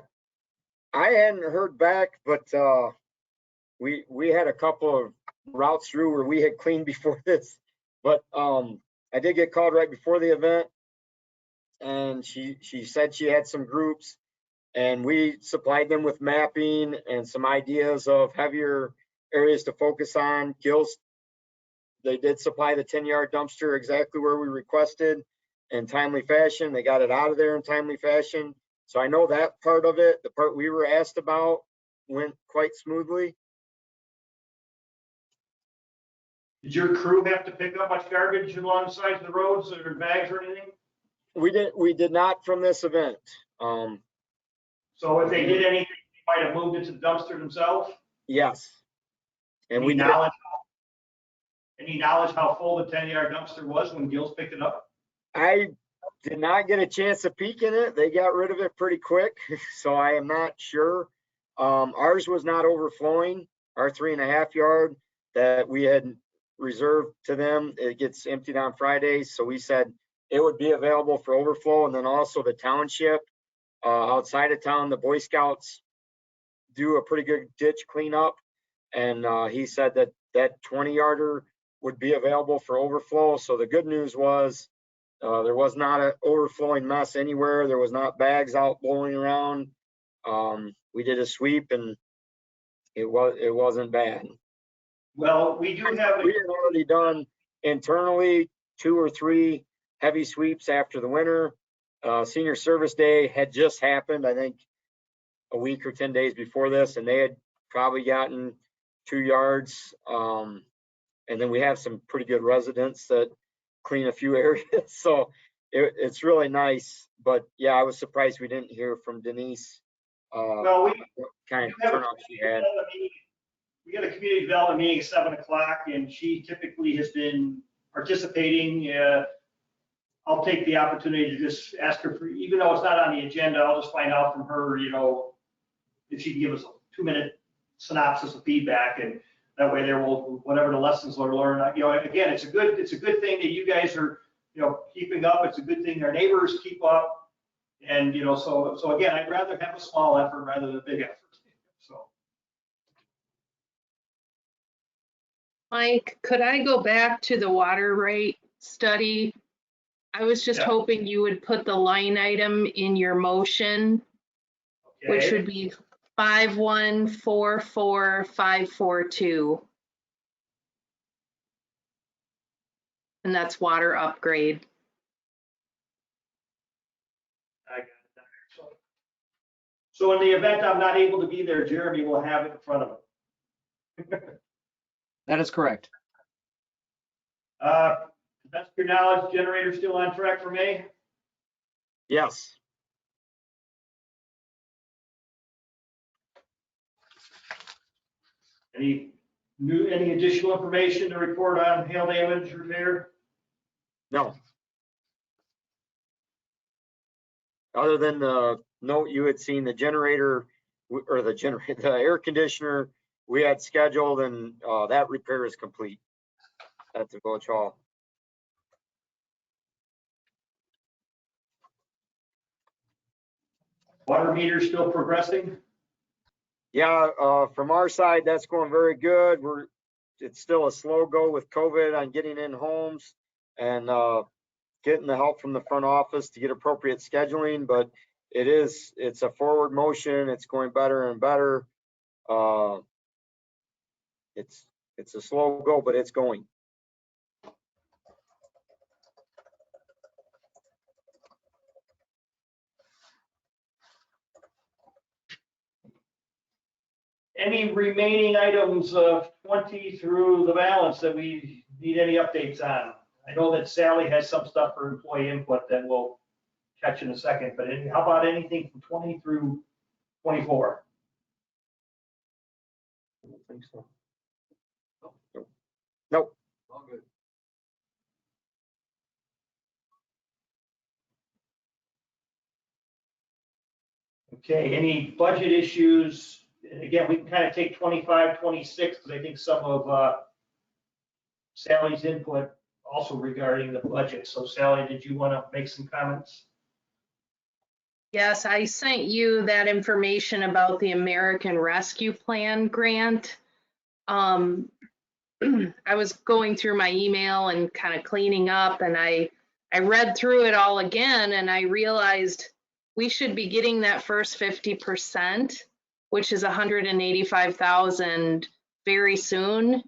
hadn't heard back, but we had a couple of routes through where we had cleaned before this. But I did get called right before the event, and she said she had some groups, and we supplied them with mapping and some ideas of heavier areas to focus on. Gills, they did supply the 10-yard dumpster exactly where we requested in timely fashion. They got it out of there in timely fashion. So I know that part of it, the part we were asked about, went quite smoothly. Did your crew have to pick up much garbage along the sides of the roads or bags or anything? We did not from this event. So if they did anything, they might have moved it to the dumpster themselves? Yes. And we Any did. knowledge how full the 10-yard dumpster was when Gills picked it up? I did not get a chance to peek in it. They got rid of it pretty quick, so I am not sure. Ours was not overflowing. Our 3.5 yard that we had reserved to them, it gets emptied on Fridays. So we said it would be available for overflow. And then also the township outside of town, the Boy Scouts do a pretty good ditch cleanup. And he said that that 20-yarder would be available for overflow. So the good news was there was not an overflowing mess anywhere. There was not bags out blowing around. We did a sweep and it wasn't bad. Well, we do have, We had already done internally 2 or 3 heavy sweeps after the winter. Senior Service Day had just happened, I think a week or 10 days before this, and they had probably gotten 2 yards. And then we have some pretty good residents that clean a few areas. So it's really nice. But yeah, I was surprised we didn't hear from Denise. well, What kind of turnout she had. we got a community development meeting at 7 o'clock and she typically has been participating. I'll take the opportunity to just ask her for, even though it's not on the agenda, I'll just find out from her, if she can give us a 2-minute synopsis of feedback, and that way there will, whatever the lessons are learned, again, it's a good thing that you guys are, keeping up. It's a good thing our neighbors keep up. And, so again, I'd rather have a small effort rather than a big effort. So. Mike, could I go back to the water rate study? I was just Yeah. hoping you would put the line item in your motion, which Okay. would be 5144542. And that's water upgrade. I got it. So in the event I'm not able to be there, Jeremy will have it in front of him. That is correct. Best of your knowledge, generator still on track for May? Yes. Any additional information to report on hail damage repair? No. Other than the note you had seen, the generator or the air conditioner we had scheduled, and that repair is complete at the Village Hall. Water meter still progressing? Yeah, from our side, that's going very good. It's still a slow go with COVID on getting in homes and getting the help from the front office to get appropriate scheduling, but it's a forward motion. It's going better and better. It's a slow go, but it's going. Any remaining items of 20 through the balance that we need any updates on? I know that Sally has some stuff for employee input that we'll catch in a second, but how about anything from 20 through 24? I don't think so. Nope. All good. Okay, any budget issues? Again, we can kind of take 25, 26, because I think some of Sally's input also regarding the budget. So Sally, did you want to make some comments? Yes, I sent you that information about the American Rescue Plan grant. I was going through my email and kind of cleaning up, and I read through it all again, and I realized we should be getting that first 50%, which is 185,000 very soon.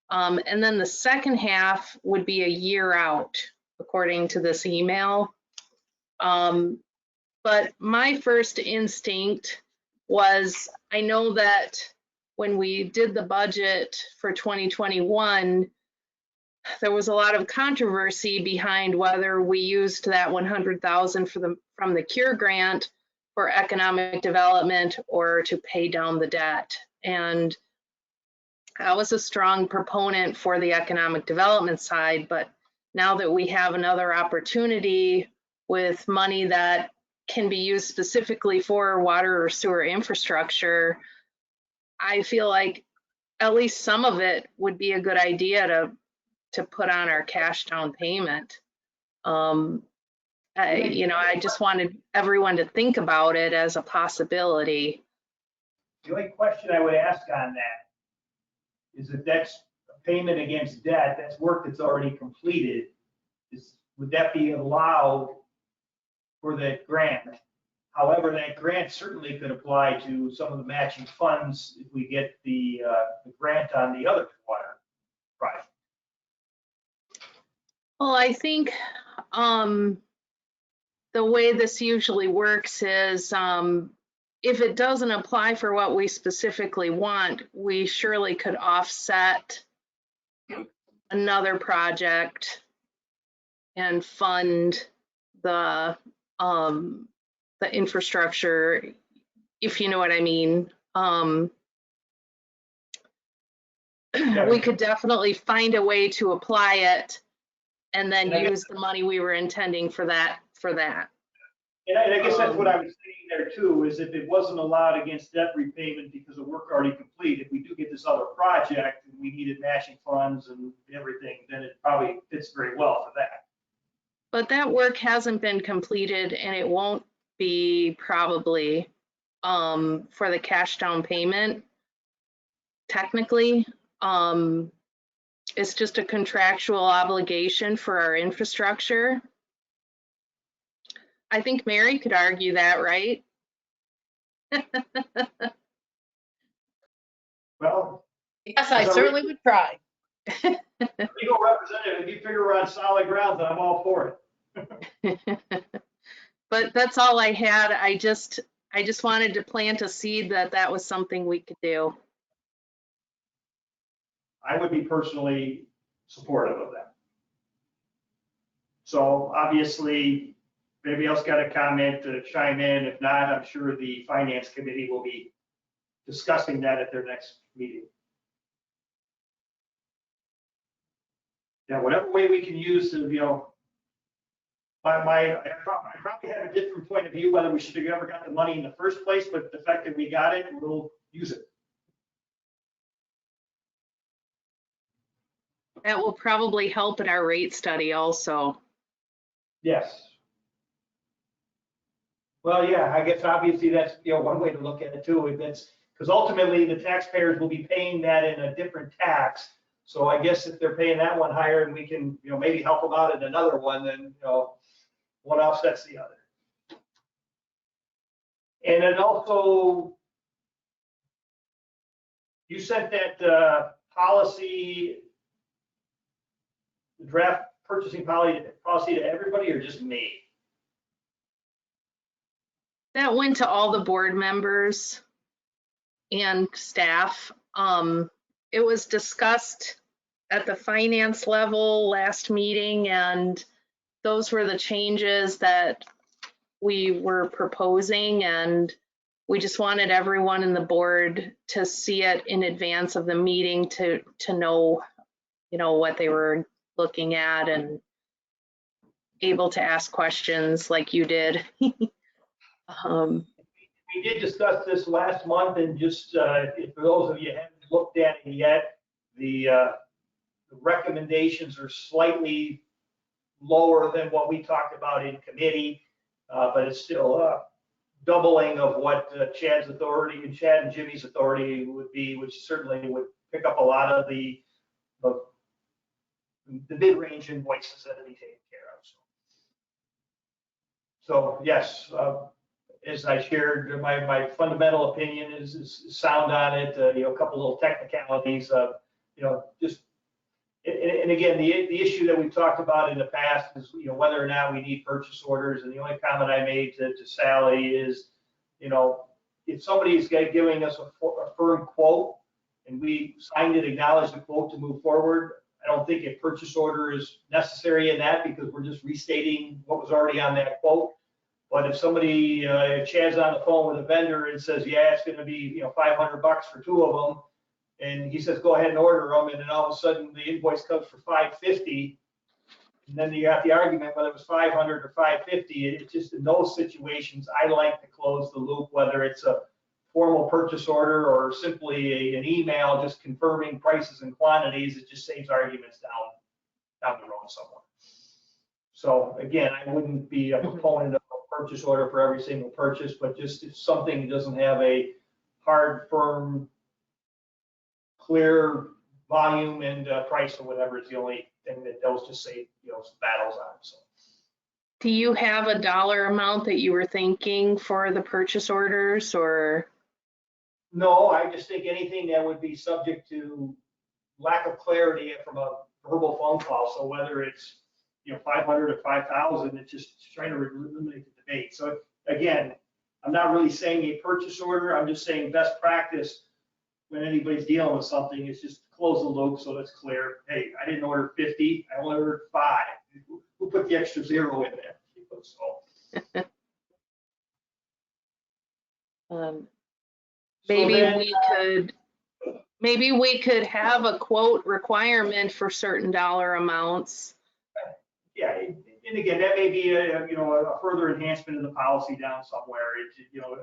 And then the second half would be a year out, according to this email. But my first instinct was, I know that when we did the budget for 2021, there was a lot of controversy behind whether we used that 100,000 from the CURE grant for economic development or to pay down the debt. And I was a strong proponent for the economic development side, but now that we have another opportunity with money that can be used specifically for water or sewer infrastructure, I feel like at least some of it would be a good idea to put on our cash down payment. I just wanted everyone to think about it as a possibility. The only question I would ask on that is if that's a payment against debt, that's work that's already completed, would that be allowed for that grant? However, that grant certainly could apply to some of the matching funds if we get the grant on the other water project. Well, I think the way this usually works is if it doesn't apply for what we specifically want, we surely could offset another project and fund the infrastructure, if you know what I mean. We could definitely find a way to apply it and then use the money we were intending for that. And I guess that's what I was saying there too, is if it wasn't allowed against debt repayment because of work already complete, if we do get this other project and we needed matching funds and everything, then it probably fits very well for that. But that work hasn't been completed and it won't be probably for the cash down payment. Technically, it's just a contractual obligation for our infrastructure. I think Mary could argue that, right? Well, Yes, I certainly would try. legal representative, if you figure we're on solid ground, then I'm all for it. But that's all I had. I just wanted to plant a seed that was something we could do. I would be personally supportive of that. So obviously, if anybody else got a comment to chime in, if not, I'm sure the finance committee will be discussing that at their next meeting. Yeah, whatever way we can use to, I probably have a different point of view whether we should have ever got the money in the first place, but the fact that we got it, we'll use it. That will probably help in our rate study also. Yes. Well, yeah, I guess obviously that's, one way to look at it too. That's because ultimately the taxpayers will be paying that in a different tax. So I guess if they're paying that one higher and we can, maybe help them out in another one, then, one offsets the other. And then also, you sent that policy, the draft purchasing policy to everybody or just me? That went to all the board members. and staff. It was discussed at the finance level last meeting, and those were the changes that we were proposing, and we just wanted everyone in the board to see it in advance of the meeting to know, what they were looking at and able to ask questions like you did. We did discuss this last month, and just for those of you who haven't looked at it yet, the recommendations are slightly lower than what we talked about in committee, but it's still a doubling of what Chad's authority and Chad and Jimmy's authority would be, which certainly would pick up a lot of the mid-range invoices that would be taken care of. So yes, as I shared, my fundamental opinion is sound on it. A couple little technicalities, just, and again, the issue that we've talked about in the past is, whether or not we need purchase orders. And the only comment I made to Sally is, if somebody's giving us a firm quote and we signed it, acknowledged the quote to move forward, I don't think a purchase order is necessary in that, because we're just restating what was already on that quote. But if somebody, Chad's on the phone with a vendor and says, yeah, it's going to be, $500 for 2 of them, and he says, go ahead and order them, and then all of a sudden the invoice comes for $550, and then you got the argument whether it was 500 or 550. It's just, in those situations, I like to close the loop, whether it's a formal purchase order or simply an email just confirming prices and quantities. It just saves arguments down the road somewhere. So again, I wouldn't be a proponent of a purchase order for every single purchase, but just if something doesn't have a hard, firm, clear volume and price or whatever, is the only thing that those just say, battles on. So. Do you have a dollar amount that you were thinking for the purchase orders, or? No, I just think anything that would be subject to lack of clarity from a verbal phone call. So whether it's 500 or 5,000, it's just trying to eliminate the debate. So again, I'm not really saying a purchase order. I'm just saying best practice when anybody's dealing with something is just close the loop so that's clear. Hey, I didn't order 50, I only ordered 5. Who put the extra 0 in there? Maybe we could have a quote requirement for certain dollar amounts. Yeah, and again, that may be a further enhancement of the policy down somewhere.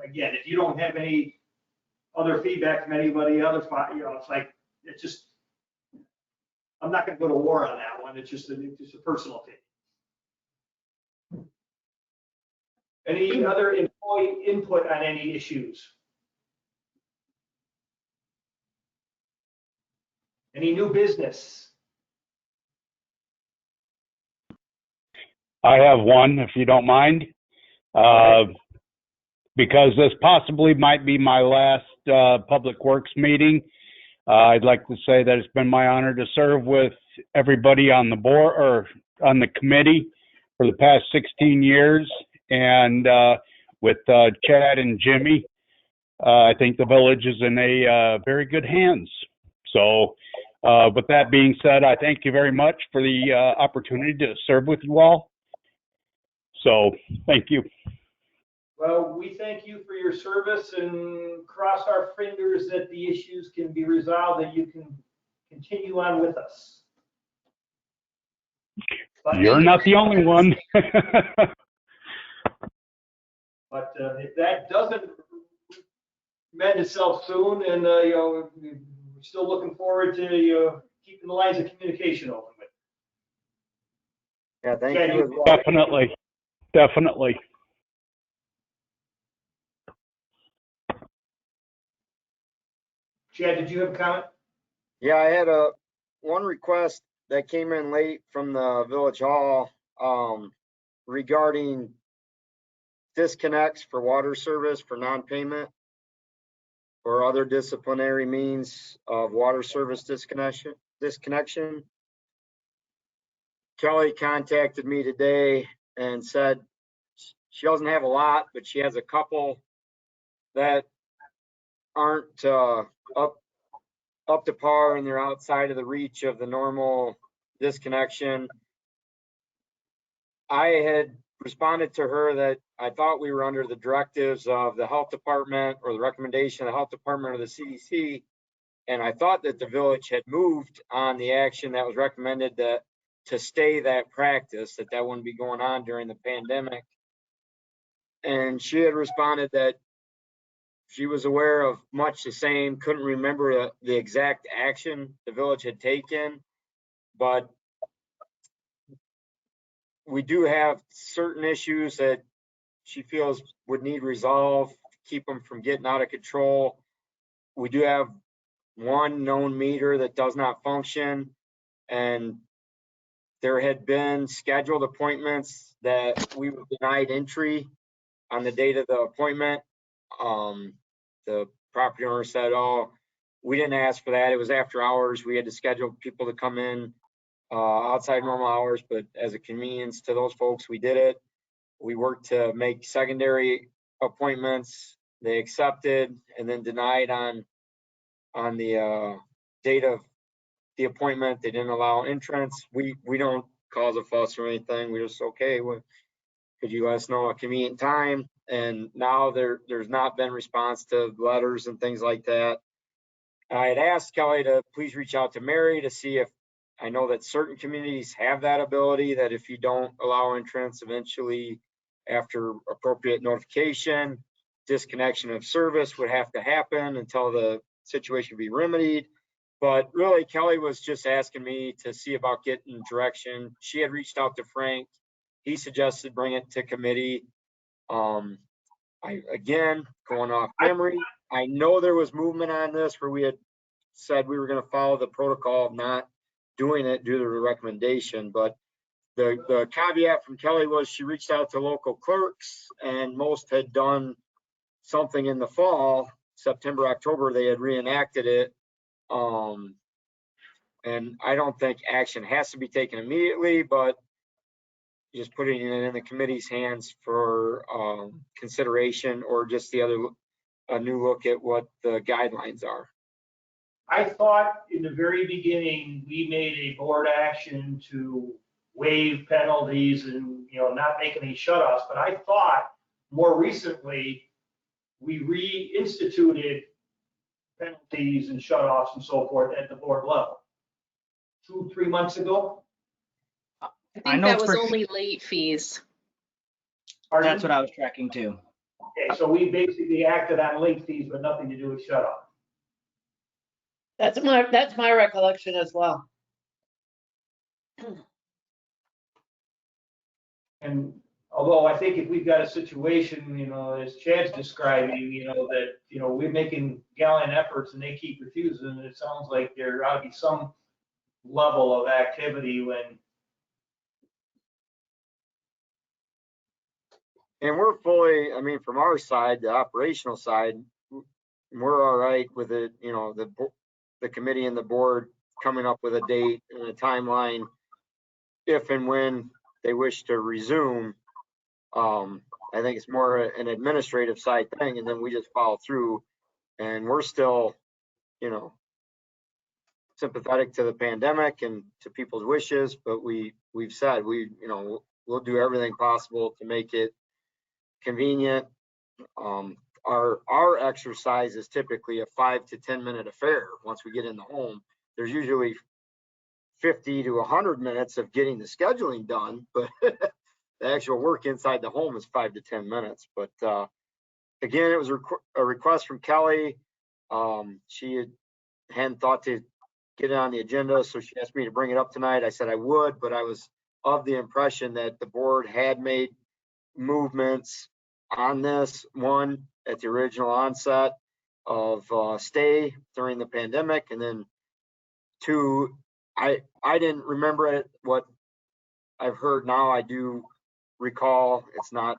Again, if you don't have any other feedback from anybody else, it's just, I'm not going to go to war on that one. It's just a personal opinion. Any other employee input on any issues? Any new business? I have one, if you don't mind. Because this possibly might be my last Public Works meeting, I'd like to say that it's been my honor to serve with everybody on the board or on the committee for the past 16 years. And with Chad and Jimmy, I think the village is in a very good hands. So with that being said, I thank you very much for the opportunity to serve with you all. So thank you. Well, we thank you for your service and cross our fingers that the issues can be resolved, that you can continue on with us. But you're not the only one. But if that doesn't mend itself soon, and we're still looking forward to keeping the lines of communication open with. Yeah, thank you as well. Definitely. Definitely. Chad, did you have a comment? Yeah, I had one request that came in late from the village hall regarding disconnects for water service for non-payment or other disciplinary means of water service disconnection. Kelly contacted me today and said she doesn't have a lot, but she has a couple that aren't up to par and they're outside of the reach of the normal disconnection. I had responded to her that I thought we were under the directives of the health department or the recommendation of the health department or the CDC. And I thought that the village had moved on the action that was recommended to stay that practice, that wouldn't be going on during the pandemic. And she had responded that she was aware of much the same, couldn't remember the exact action the village had taken, but we do have certain issues that she feels would need resolved, keep them from getting out of control. We do have one known meter that does not function, and there had been scheduled appointments that we were denied entry on the date of the appointment. The property owner said, oh, we didn't ask for that. It was after hours. We had to schedule people to come in outside normal hours, but as a convenience to those folks, we did it. We worked to make secondary appointments. They accepted and then denied on the date of the appointment. They didn't allow entrance. We don't cause a fuss or anything. We're just, okay, well, could you let us know a convenient time? And now there's not been response to letters and things like that. I had asked Kelly to please reach out to Mary to see if, I know that certain communities have that ability, that if you don't allow entrance, eventually after appropriate notification, disconnection of service would have to happen until the situation be remedied. But really, Kelly was just asking me to see about getting direction. She had reached out to Frank. He suggested bring it to committee. Again, going off memory, I know there was movement on this where we had said we were going to follow the protocol of not doing it due to the recommendation. But the caveat from Kelly was she reached out to local clerks, and most had done something in the fall, September, October, they had reenacted it. And I don't think action has to be taken immediately, but just putting it in the committee's hands for consideration, or just a new look at what the guidelines are. I thought in the very beginning, we made a board action to waive penalties and, not make any shutoffs, but I thought more recently, we reinstituted penalties and shutoffs and so forth at the board level. 2-3 months ago. I I think know that was for- only late fees. Pardon? That's what I was tracking too. Okay, so we basically acted on late fees, but nothing to do with shutoff. That's my recollection as well. And although I think if we've got a situation, as Chad's describing, that, we're making gallant efforts and they keep refusing, it sounds like there ought to be some level of activity when. And we're fully, from our side, the operational side, we're all right with it, the committee and the board coming up with a date and a timeline if and when they wish to resume. I think it's more an administrative side thing, and then we just follow through. And we're still, sympathetic to the pandemic and to people's wishes, but we've said we'll do everything possible to make it convenient. Our exercise is typically a 5 to 10 minute affair. Once we get in the home, there's usually 50 to 100 minutes of getting the scheduling done, but the actual work inside the home is 5 to 10 minutes. But again, it was a request from Kelly. She hadn't thought to get it on the agenda, so she asked me to bring it up tonight. I said I would, but I was of the impression that the board had made movements on this, one at the original onset of stay during the pandemic, and then two, I didn't remember it. What I've heard now, I do recall. It's not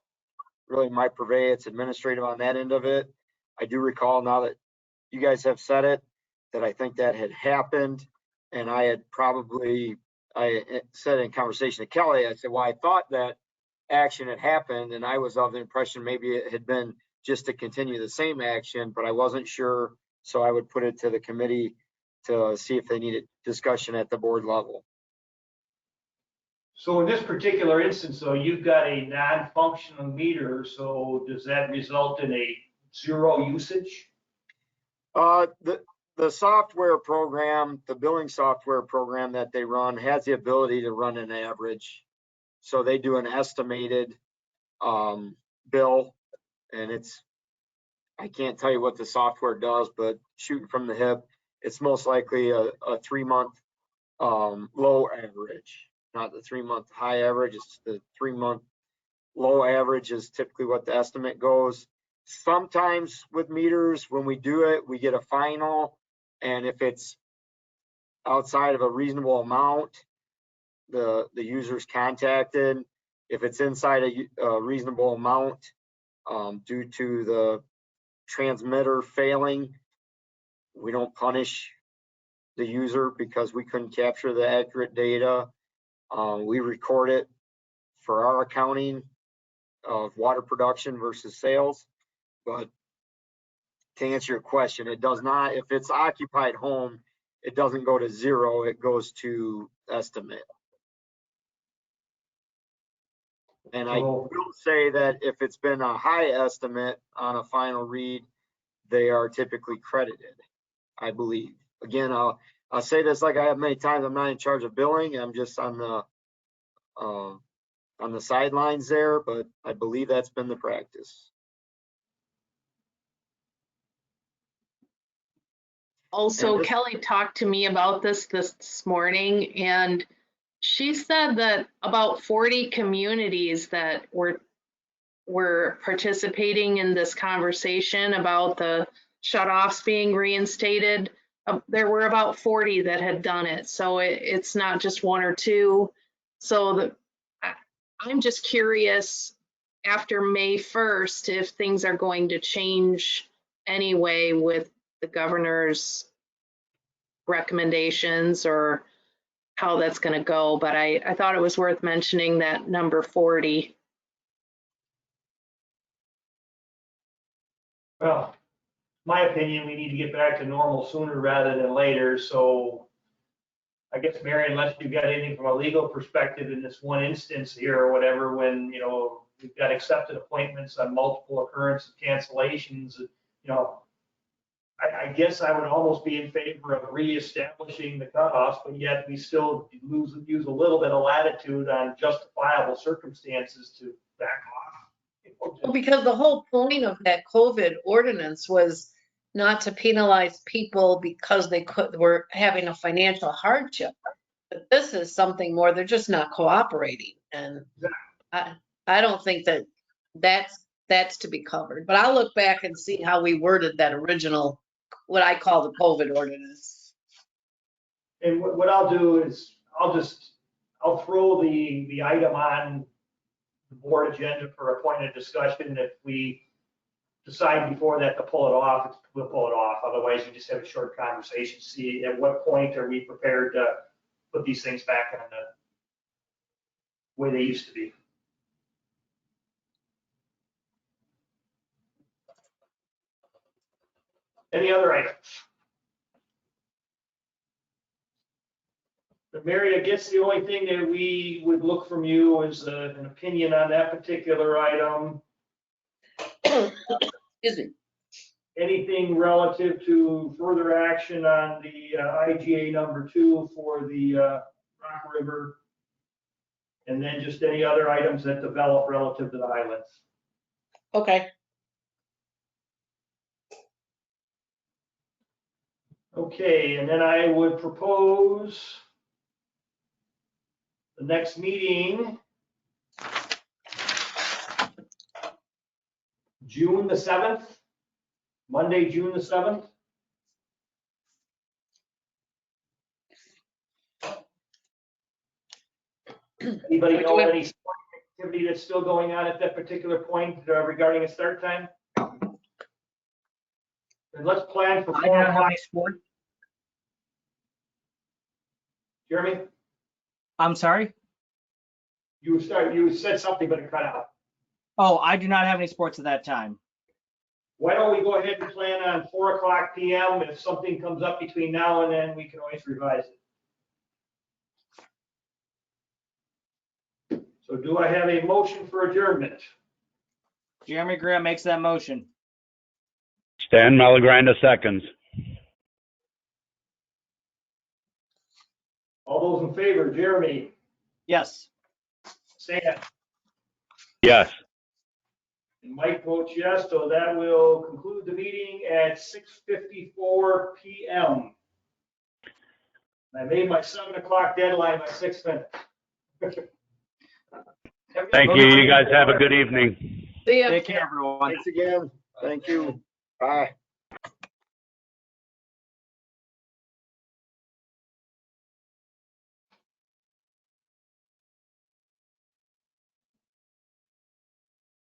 really my purvey, it's administrative on that end of it. I do recall now that you guys have said it, that I think that had happened, and I said in conversation to Kelly, I said, well, I thought that action had happened, and I was of the impression maybe it had been just to continue the same action, but I wasn't sure. So I would put it to the committee to see if they needed discussion at the board level. So in this particular instance, though, you've got a non-functional meter, so does that result in a zero usage? The software program, the billing software program that they run has the ability to run an average. So they do an estimated bill, and I can't tell you what the software does, but shooting from the hip, it's most likely a 3-month low average, not the 3-month high average. It's the 3-month low average is typically what the estimate goes. Sometimes with meters, when we do it, we get a final, and if it's outside of a reasonable amount, the user's contacted. If it's inside a reasonable amount, due to the transmitter failing, we don't punish the user because we couldn't capture the accurate data. We record it for our accounting of water production versus sales. But to answer your question, it does not, if it's occupied home, it doesn't go to zero, it goes to estimate. And I will say that if it's been a high estimate on a final read, they are typically credited, I believe. Again, I'll say this like I have many times, I'm not in charge of billing, I'm just on the sidelines there, but I believe that's been the practice. Also, Kelly talked to me about this morning, and she said that about 40 communities that were participating in this conversation about the shutoffs being reinstated. There were about 40 that had done it, so it's not just 1 or 2. So I'm just curious, after May 1st, if things are going to change anyway with the governor's recommendations or how that's going to go. But I thought it was worth mentioning that number 40. Well, my opinion, we need to get back to normal sooner rather than later. So I guess, Mary, unless you've got anything from a legal perspective in this one instance here or whatever, when, we've got accepted appointments on multiple occurrence of cancellations, I guess I would almost be in favor of reestablishing the cutoffs, but yet we still use a little bit of latitude on justifiable circumstances to back off. Well, because the whole point of that COVID ordinance was not to penalize people because they were having a financial hardship. But this is something more, they're just not cooperating. And I don't think that's to be covered. But I'll look back and see how we worded that original, what I call the COVID ordinance. And what I'll do is I'll throw the item on the board agenda for a point of discussion. If we decide before that to pull it off, we'll pull it off. Otherwise, we just have a short conversation, see at what point are we prepared to put these things back on the way they used to be. Any other items? But Mary, I guess the only thing that we would look from you is an opinion on that particular item. Excuse me. Anything relative to further action on the IGA number 2 for the Rock River, and then just any other items that develop relative to the islands. Okay. Okay, and then I would propose the next meeting, June the 7th, Monday, June the 7th. Anybody know any sport activity that's still going on at that particular point regarding a start time? And let's plan for 4 o'clock. Jeremy? I'm sorry? You said something, but it cut out. Oh, I do not have any sports at that time. Why don't we go ahead and plan on 4:00 PM? If something comes up between now and then, we can always revise it. So do I have a motion for adjournment? Jeremy Graham makes that motion. Stan Malagranda seconds. All those in favor, Jeremy, Yes. Sam, Yes. and Mike votes yes, so that will conclude the meeting at 6:54 PM. I made my 7 o'clock deadline by 6 minutes. Thank you. You guys have a good evening. See ya. Take care, everyone. Thanks again. Thank you. Bye.